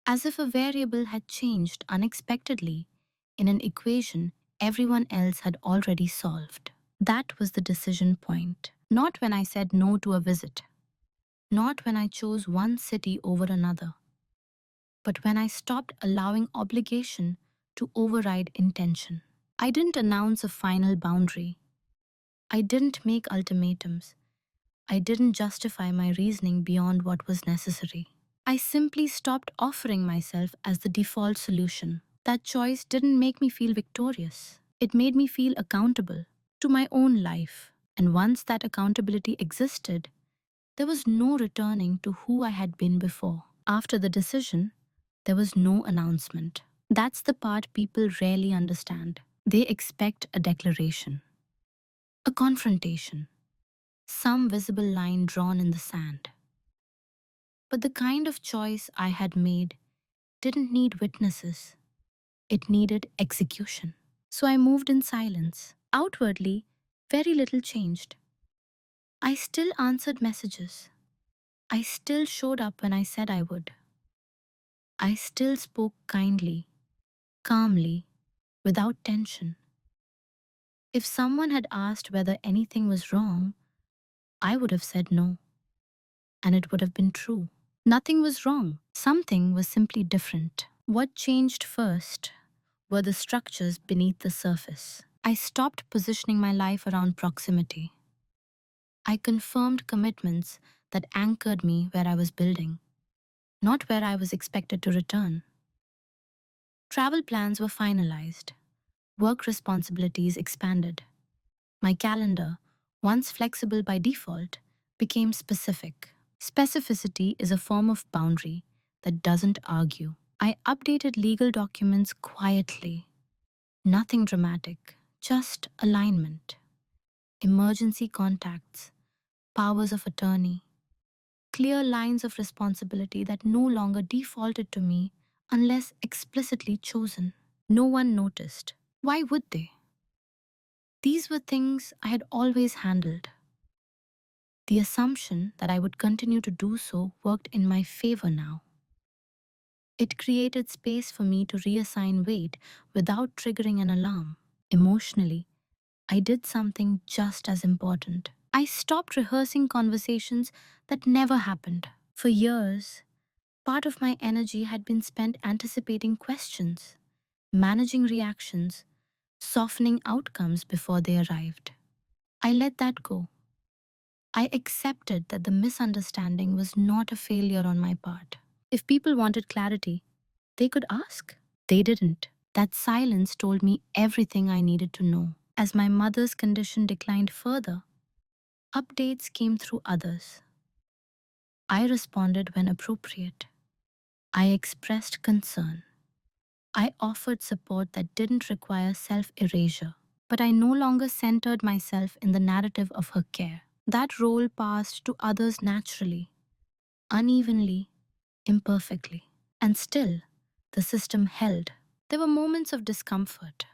As if a variable had changed unexpectedly in an equation everyone else had already solved. That was the decision point. Not when I said no to a visit, not when I chose one city over another, but when I stopped allowing obligation to override intention. I didn't announce a final boundary. I didn't make ultimatums. I didn't justify my reasoning beyond what was necessary. I simply stopped offering myself as the default solution. That choice didn't make me feel victorious. It made me feel accountable to my own life. And once that accountability existed, there was no returning to who I had been before. After the decision, there was no announcement. That's the part people rarely understand. They expect a declaration, a confrontation, some visible line drawn in the sand. But the kind of choice I had made didn't need witnesses. It needed execution. So I moved in silence. Outwardly, very little changed. I still answered messages. I still showed up when I said I would. I still spoke kindly, calmly, without tension. If someone had asked whether anything was wrong, I would have said no. And it would have been true. Nothing was wrong. Something was simply different. What changed first were the structures beneath the surface. I stopped positioning my life around proximity. I confirmed commitments that anchored me where I was building, not where I was expected to return. Travel plans were finalized. Work responsibilities expanded. My calendar, once flexible by default, became specific. Specificity is a form of boundary that doesn't argue. I updated legal documents quietly. Nothing dramatic, just alignment. Emergency contacts, powers of attorney, clear lines of responsibility that no longer defaulted to me unless explicitly chosen. No one noticed. Why would they? These were things I had always handled. The assumption that I would continue to do so worked in my favor now. It created space for me to reassign weight without triggering an alarm. Emotionally, I did something just as important. I stopped rehearsing conversations that never happened. For years, part of my energy had been spent anticipating questions, managing reactions, softening outcomes before they arrived. I let that go. I accepted that the misunderstanding was not a failure on my part. If people wanted clarity, they could ask. They didn't. That silence told me everything I needed to know. As my mother's condition declined further, updates came through others. I responded when appropriate. I expressed concern. I offered support that didn't require self erasure, but I no longer centered myself in the narrative of her care. That role passed to others naturally, unevenly, imperfectly. And still, the system held. There were moments of discomfort,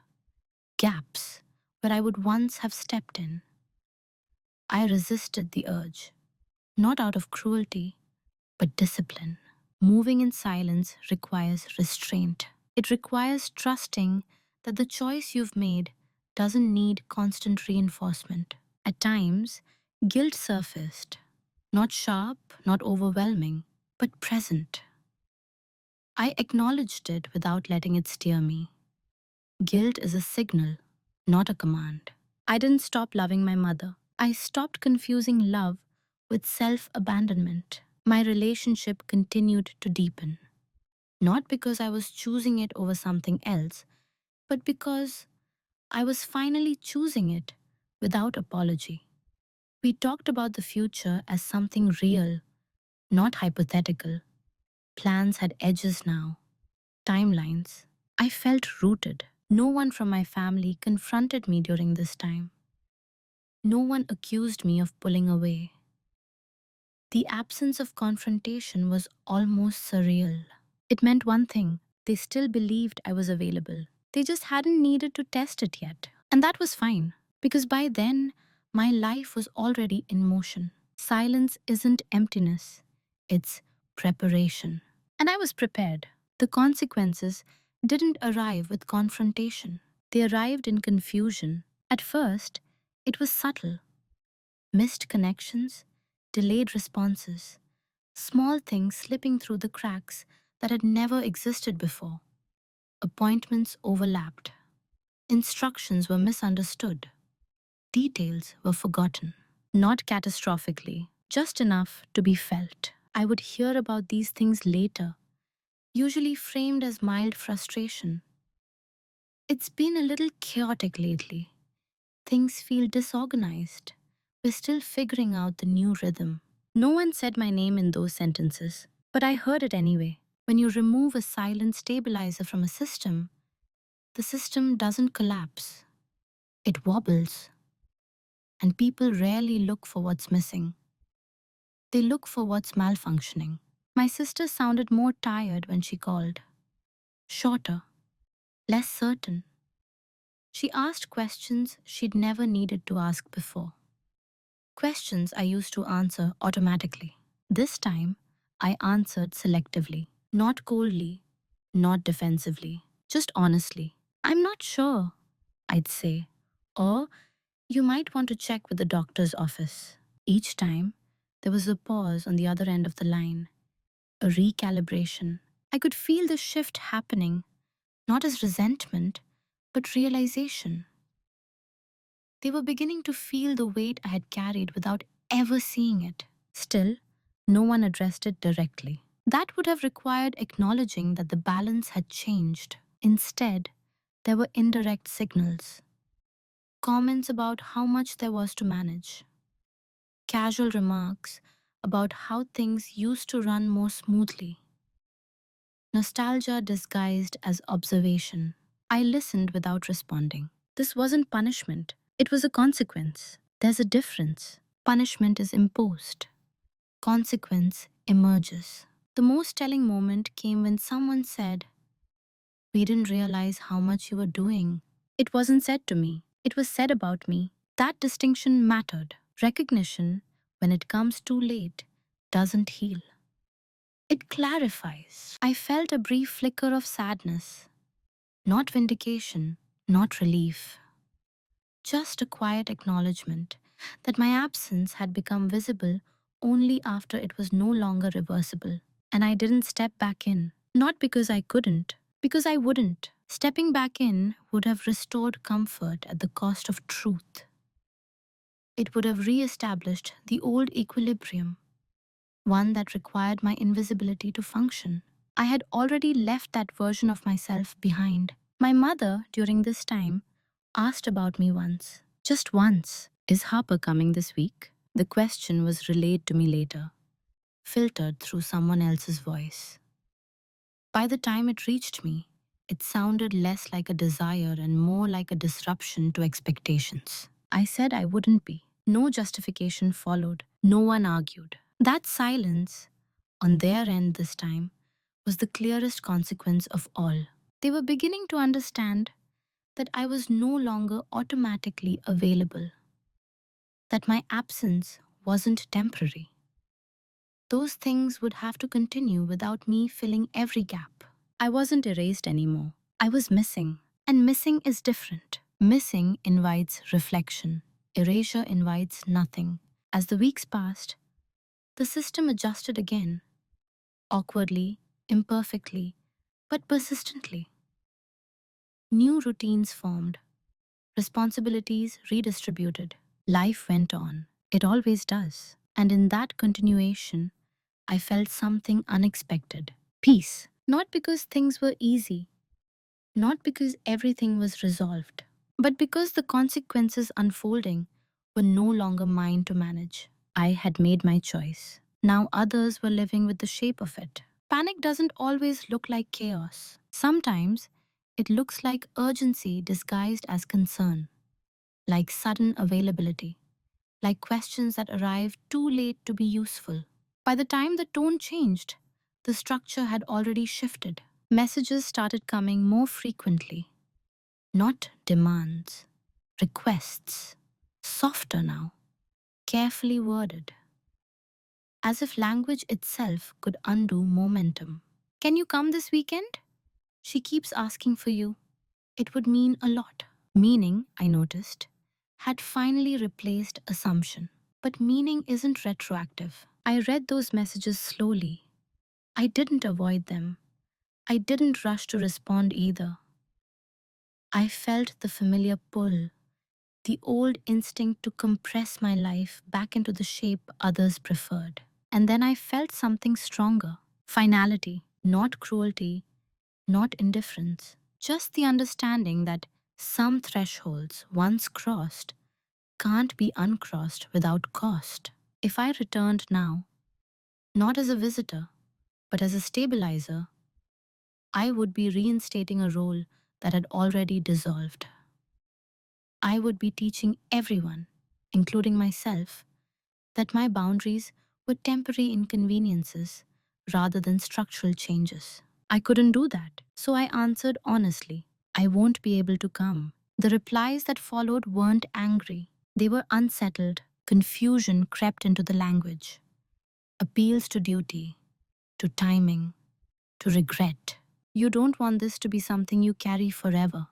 gaps, where I would once have stepped in. I resisted the urge, not out of cruelty, but discipline. Moving in silence requires restraint. It requires trusting that the choice you've made doesn't need constant reinforcement. At times, guilt surfaced, not sharp, not overwhelming, but present. I acknowledged it without letting it steer me. Guilt is a signal, not a command. I didn't stop loving my mother. I stopped confusing love with self abandonment. My relationship continued to deepen, not because I was choosing it over something else, but because I was finally choosing it without apology. We talked about the future as something real, not hypothetical. Plans had edges now, timelines. I felt rooted. No one from my family confronted me during this time. No one accused me of pulling away. The absence of confrontation was almost surreal. It meant one thing: they still believed I was available. They just hadn't needed to test it yet. And that was fine, because by then, my life was already in motion. Silence isn't emptiness, it's preparation. And I was prepared. The consequences didn't arrive with confrontation, they arrived in confusion. At first, it was subtle: missed connections, delayed responses, small things slipping through the cracks that had never existed before. Appointments overlapped, instructions were misunderstood, details were forgotten. Not catastrophically, just enough to be felt. I would hear about these things later, usually framed as mild frustration. It's been a little chaotic lately. Things feel disorganized. We're still figuring out the new rhythm. No one said my name in those sentences, but I heard it anyway. When you remove a silent stabilizer from a system, the system doesn't collapse. It wobbles. And people rarely look for what's missing. They look for what's malfunctioning. My sister sounded more tired when she called. Shorter, less certain. She asked questions she'd never needed to ask before. Questions I used to answer automatically. This time, I answered selectively, not coldly, not defensively, just honestly. I'm not sure, I'd say. Or, you might want to check with the doctor's office. Each time, there was a pause on the other end of the line, a recalibration. I could feel the shift happening, not as resentment, but realization. They were beginning to feel the weight I had carried without ever seeing it. Still, no one addressed it directly. That would have required acknowledging that the balance had changed. Instead, there were indirect signals, comments about how much there was to manage, casual remarks about how things used to run more smoothly. Nostalgia disguised as observation. I listened without responding. This wasn't punishment, it was a consequence. There's a difference. Punishment is imposed, consequence emerges. The most telling moment came when someone said, "We didn't realize how much you were doing." It wasn't said to me, it was said about me. That distinction mattered. Recognition, when it comes too late, doesn't heal. It clarifies. I felt a brief flicker of sadness. Not vindication, not relief. Just a quiet acknowledgement that my absence had become visible only after it was no longer reversible. And I didn't step back in. Not because I couldn't, because I wouldn't. Stepping back in would have restored comfort at the cost of truth. It would have re-established the old equilibrium, one that required my invisibility to function. I had already left that version of myself behind. My mother, during this time, asked about me once. Just once. "Is Harper coming this week?" The question was relayed to me later, filtered through someone else's voice. By the time it reached me, It sounded less like a desire and more like a disruption to expectations. I said I wouldn't be. No justification followed. No one argued. That silence, on their end this time, was the clearest consequence of all. They were beginning to understand that I was no longer automatically available, that my absence wasn't temporary. Those things would have to continue without me filling every gap. I wasn't erased anymore. I was missing. And missing is different. Missing invites reflection. Erasure invites nothing. As the weeks passed, the system adjusted again, awkwardly, imperfectly, but persistently. New routines formed, responsibilities redistributed. Life went on. It always does. And in that continuation, I felt something unexpected. Peace. Not because things were easy, not because everything was resolved, but because the consequences unfolding were no longer mine to manage. I had made my choice. Now others were living with the shape of it. Panic doesn't always look like chaos. Sometimes it looks like urgency disguised as concern, like sudden availability, like questions that arrived too late to be useful. By the time the tone changed, the structure had already shifted. Messages started coming more frequently, not demands, requests, softer now, carefully worded, as if language itself could undo momentum. Can you come this weekend? She keeps asking for you. It would mean a lot. Meaning, I noticed, had finally replaced assumption. But meaning isn't retroactive. I read those messages slowly. I didn't avoid them. I didn't rush to respond either. I felt the familiar pull, the old instinct to compress my life back into the shape others preferred. And then I felt something stronger. Finality, not cruelty, not indifference, just the understanding that some thresholds, once crossed, can't be uncrossed without cost. If I returned now, not as a visitor, but as a stabilizer, I would be reinstating a role that had already dissolved. I would be teaching everyone, including myself, that my boundaries were temporary inconveniences rather than structural changes. I couldn't do that, so I answered honestly, I won't be able to come. The replies that followed weren't angry, they were unsettled. Confusion crept into the language. Appeals to duty, to timing, to regret. You don't want this to be something you carry forever.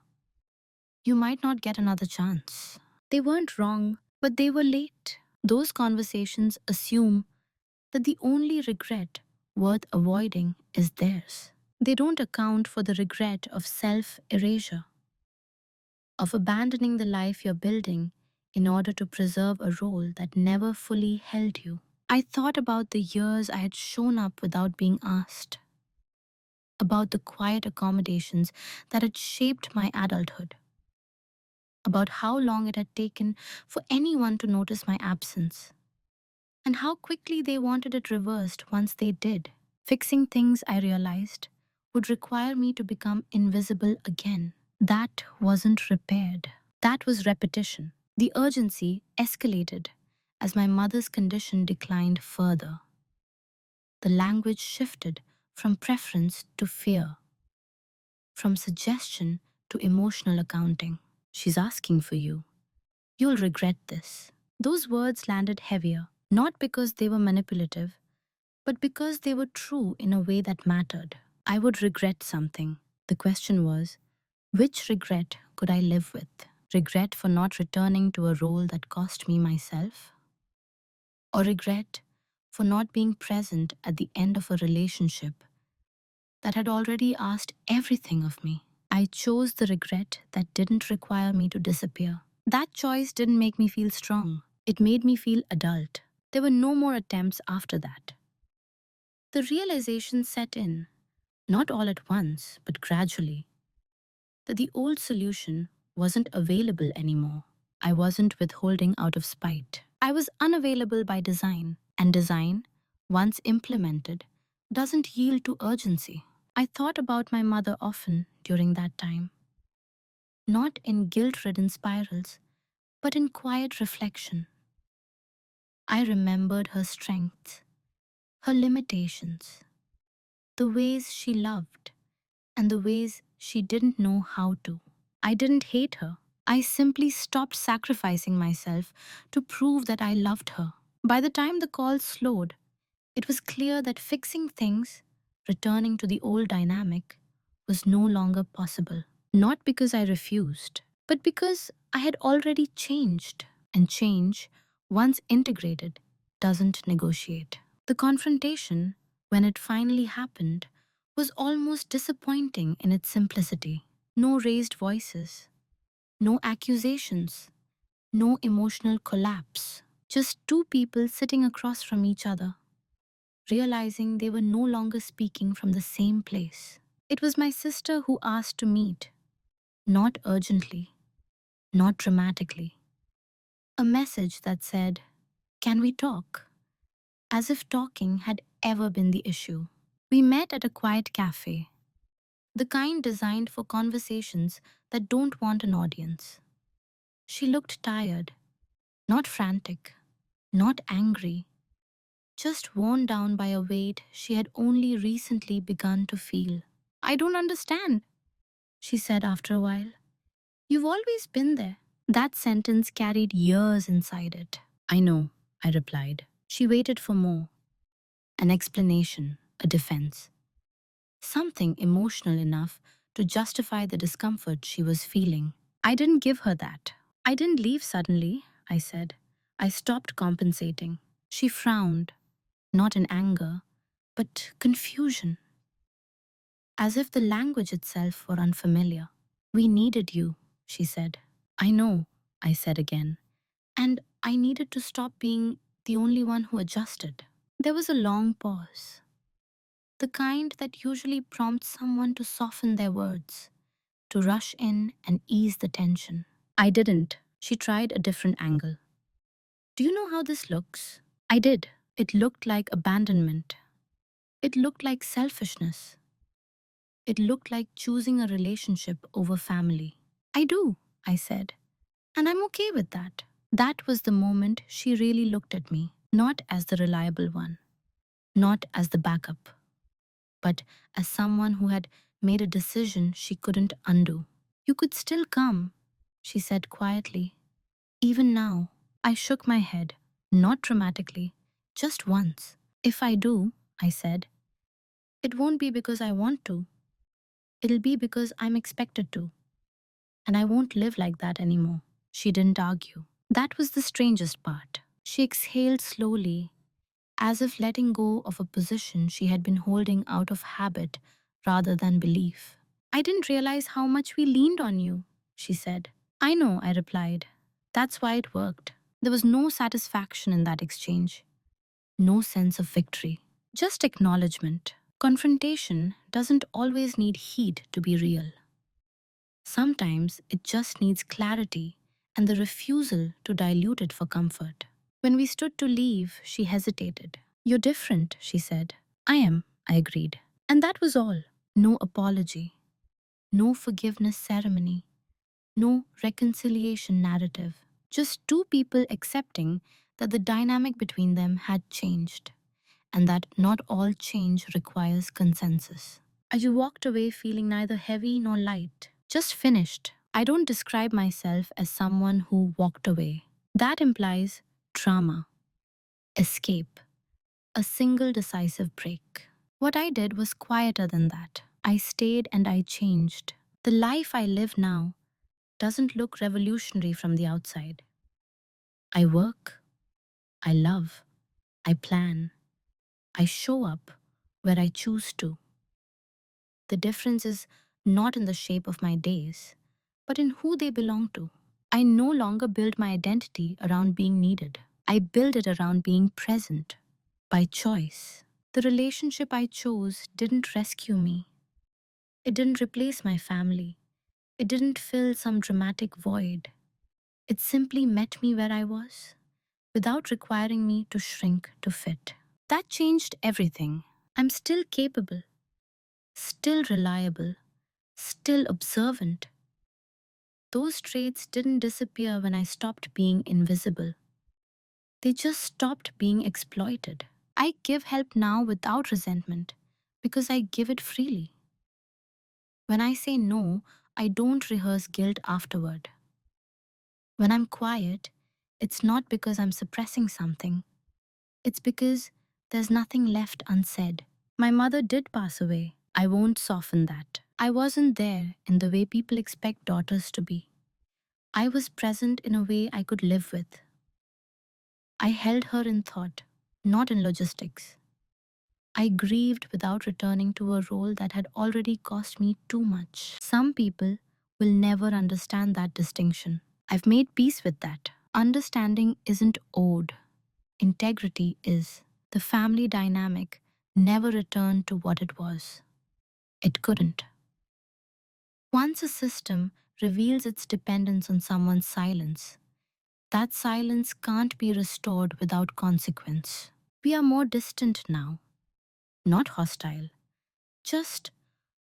You might not get another chance. They weren't wrong, but they were late. Those conversations assume that the only regret worth avoiding is theirs. They don't account for the regret of self erasure, of abandoning the life you're building in order to preserve a role that never fully held you. I thought about the years I had shown up without being asked, about the quiet accommodations that had shaped my adulthood, about how long it had taken for anyone to notice my absence, and how quickly they wanted it reversed once they did. Fixing things, I realized, would require me to become invisible again. That wasn't repaired. That was repetition. The urgency escalated as my mother's condition declined further. The language shifted from preference to fear, from suggestion to emotional accounting. She's asking for you. You'll regret this. Those words landed heavier, not because they were manipulative, but because they were true in a way that mattered. I would regret something. The question was, which regret could I live with? Regret for not returning to a role that cost me myself? Or regret for not being present at the end of a relationship that had already asked everything of me? I chose the regret that didn't require me to disappear. That choice didn't make me feel strong. It made me feel adult. There were no more attempts after that. The realization set in, not all at once, but gradually, that the old solution wasn't available anymore. I wasn't withholding out of spite. I was unavailable by design, and design, once implemented, doesn't yield to urgency. I thought about my mother often during that time, not in guilt ridden spirals, but in quiet reflection. I remembered her strengths, her limitations, the ways she loved, and the ways she didn't know how to. I didn't hate her. I simply stopped sacrificing myself to prove that I loved her. By the time the call slowed, it was clear that fixing things, returning to the old dynamic, was no longer possible. Not because I refused, but because I had already changed. And change, once integrated, doesn't negotiate. The confrontation, when it finally happened, was almost disappointing in its simplicity. No raised voices, no accusations, no emotional collapse. Just two people sitting across from each other, realizing they were no longer speaking from the same place. It was my sister who asked to meet, not urgently, not dramatically. A message that said, "Can we talk?" As if talking had ever been the issue. We met at a quiet cafe, the kind designed for conversations that don't want an audience. She looked tired, not frantic, not angry, just worn down by a weight she had only recently begun to feel. "I don't understand," she said after a while. "You've always been there." That sentence carried years inside it. "I know," I replied. She waited for more, an explanation, a defense, something emotional enough to justify the discomfort she was feeling. I didn't give her that. "I didn't leave suddenly," I said. "I stopped compensating." She frowned, not in anger, but confusion, as if the language itself were unfamiliar. "We needed you," she said. "I know," I said again. "And I needed to stop being the only one who adjusted." There was a long pause, the kind that usually prompts someone to soften their words, to rush in and ease the tension. I didn't. She tried a different angle. "Do you know how this looks?" I did. It looked like abandonment. It looked like selfishness. It looked like choosing a relationship over family. "I do," I said, "and I'm okay with that." That was the moment she really looked at me, not as the reliable one, not as the backup, but as someone who had made a decision she couldn't undo. "You could still come," she said quietly. "Even now." I shook my head, not dramatically, just once. "If I do," I said, "it won't be because I want to. It'll be because I'm expected to. And I won't live like that anymore." She didn't argue. That was the strangest part. She exhaled slowly, as if letting go of a position she had been holding out of habit rather than belief. "I didn't realize how much we leaned on you," she said. "I know," I replied. "That's why it worked." There was no satisfaction in that exchange, no sense of victory, just acknowledgement. Confrontation doesn't always need heat to be real. Sometimes it just needs clarity and the refusal to dilute it for comfort. When we stood to leave, she hesitated. "You're different," she said. "I am," I agreed. And that was all. No apology, no forgiveness ceremony, no reconciliation narrative. Just two people accepting that the dynamic between them had changed, and that not all change requires consensus. I walked away feeling neither heavy nor light, just finished. I don't describe myself as someone who walked away. That implies drama, escape, a single decisive break. What I did was quieter than that. I stayed and I changed. The life I live now doesn't look revolutionary from the outside. I work, I love, I plan, I show up where I choose to. The difference is not in the shape of my days, but in who they belong to. I no longer build my identity around being needed. I build it around being present, by choice. The relationship I chose didn't rescue me. It didn't replace my family. It didn't fill some dramatic void. It simply met me where I was, without requiring me to shrink to fit. That changed everything. I'm still capable, still reliable, still observant. Those traits didn't disappear when I stopped being invisible. They just stopped being exploited. I give help now without resentment because I give it freely. When I say no, I don't rehearse guilt afterward. When I'm quiet, it's not because I'm suppressing something, it's because there's nothing left unsaid. My mother did pass away. I won't soften that. I wasn't there in the way people expect daughters to be. I was present in a way I could live with. I held her in thought, not in logistics. I grieved without returning to a role that had already cost me too much. Some people will never understand that distinction. I've made peace with that. Understanding isn't owed, integrity is. The family dynamic never returned to what it was. It couldn't. Once a system reveals its dependence on someone's silence, that silence can't be restored without consequence. We are more distant now, not hostile, just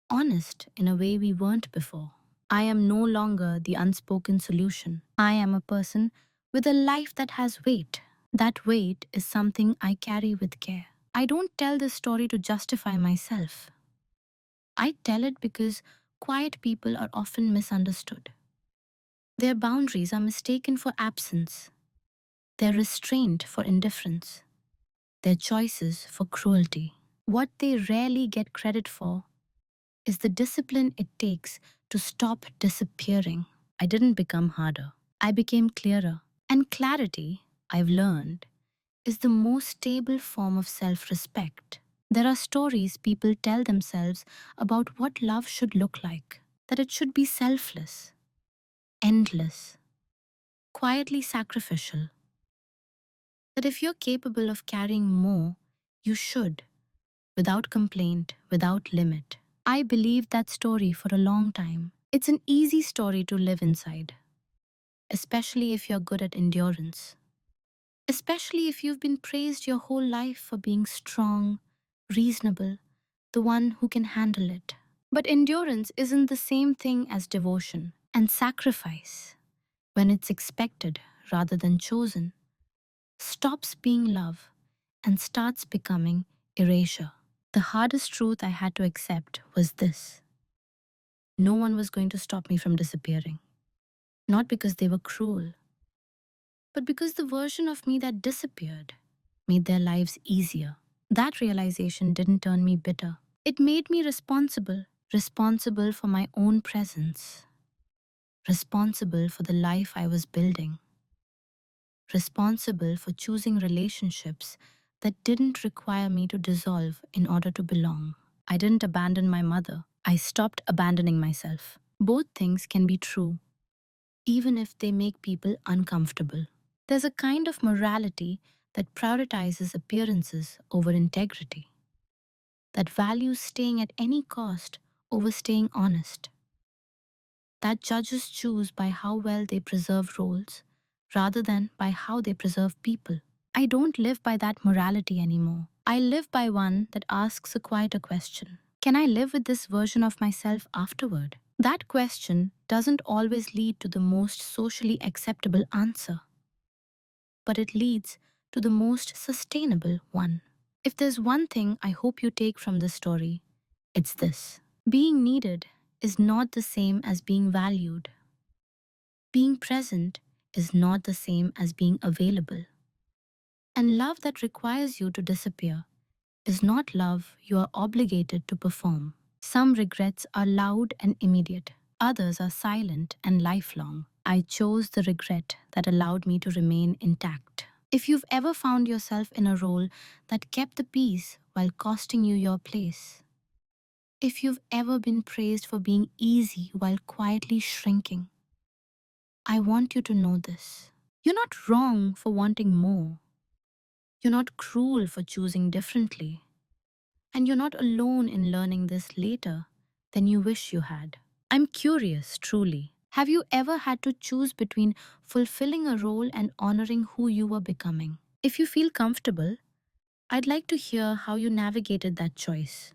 honest in a way we weren't before. I am no longer the unspoken solution. I am a person with a life that has weight. That weight is something I carry with care. I don't tell this story to justify myself. I tell it because quiet people are often misunderstood. Their boundaries are mistaken for absence, their restraint for indifference, their choices for cruelty. What they rarely get credit for is the discipline it takes to stop disappearing. I didn't become harder. I became clearer. And clarity, I've learned, is the most stable form of self-respect. There are stories people tell themselves about what love should look like, that it should be selfless, endless, quietly sacrificial, that if you're capable of carrying more, you should, without complaint, without limit. I believed that story for a long time. It's an easy story to live inside, especially if you're good at endurance. Especially if you've been praised your whole life for being strong, reasonable, the one who can handle it. But endurance isn't the same thing as devotion and sacrifice, when it's expected rather than chosen, stops being love and starts becoming erasure. The hardest truth I had to accept was this: no one was going to stop me from disappearing. Not because they were cruel, but because the version of me that disappeared made their lives easier. That realization didn't turn me bitter. It made me responsible, responsible for my own presence, responsible for the life I was building, responsible for choosing relationships that didn't require me to dissolve in order to belong. I didn't abandon my mother. I stopped abandoning myself. Both things can be true, even if they make people uncomfortable. There's a kind of morality that prioritizes appearances over integrity, that values staying at any cost over staying honest, that judges choose by how well they preserve roles rather than by how they preserve people. I don't live by that morality anymore. I live by one that asks a quieter question. Can I live with this version of myself afterward? That question doesn't always lead to the most socially acceptable answer, but it leads to the most sustainable one. If there's one thing I hope you take from this story, it's this: being needed is not the same as being valued. Being present is not the same as being available. And love that requires you to disappear is not love you are obligated to perform. Some regrets are loud and immediate, others are silent and lifelong. I chose the regret that allowed me to remain intact. If you've ever found yourself in a role that kept the peace while costing you your place, if you've ever been praised for being easy while quietly shrinking, I want you to know this: you're not wrong for wanting more. You're not cruel for choosing differently. And you're not alone in learning this later than you wish you had. I'm curious, truly. Have you ever had to choose between fulfilling a role and honoring who you were becoming? If you feel comfortable, I'd like to hear how you navigated that choice.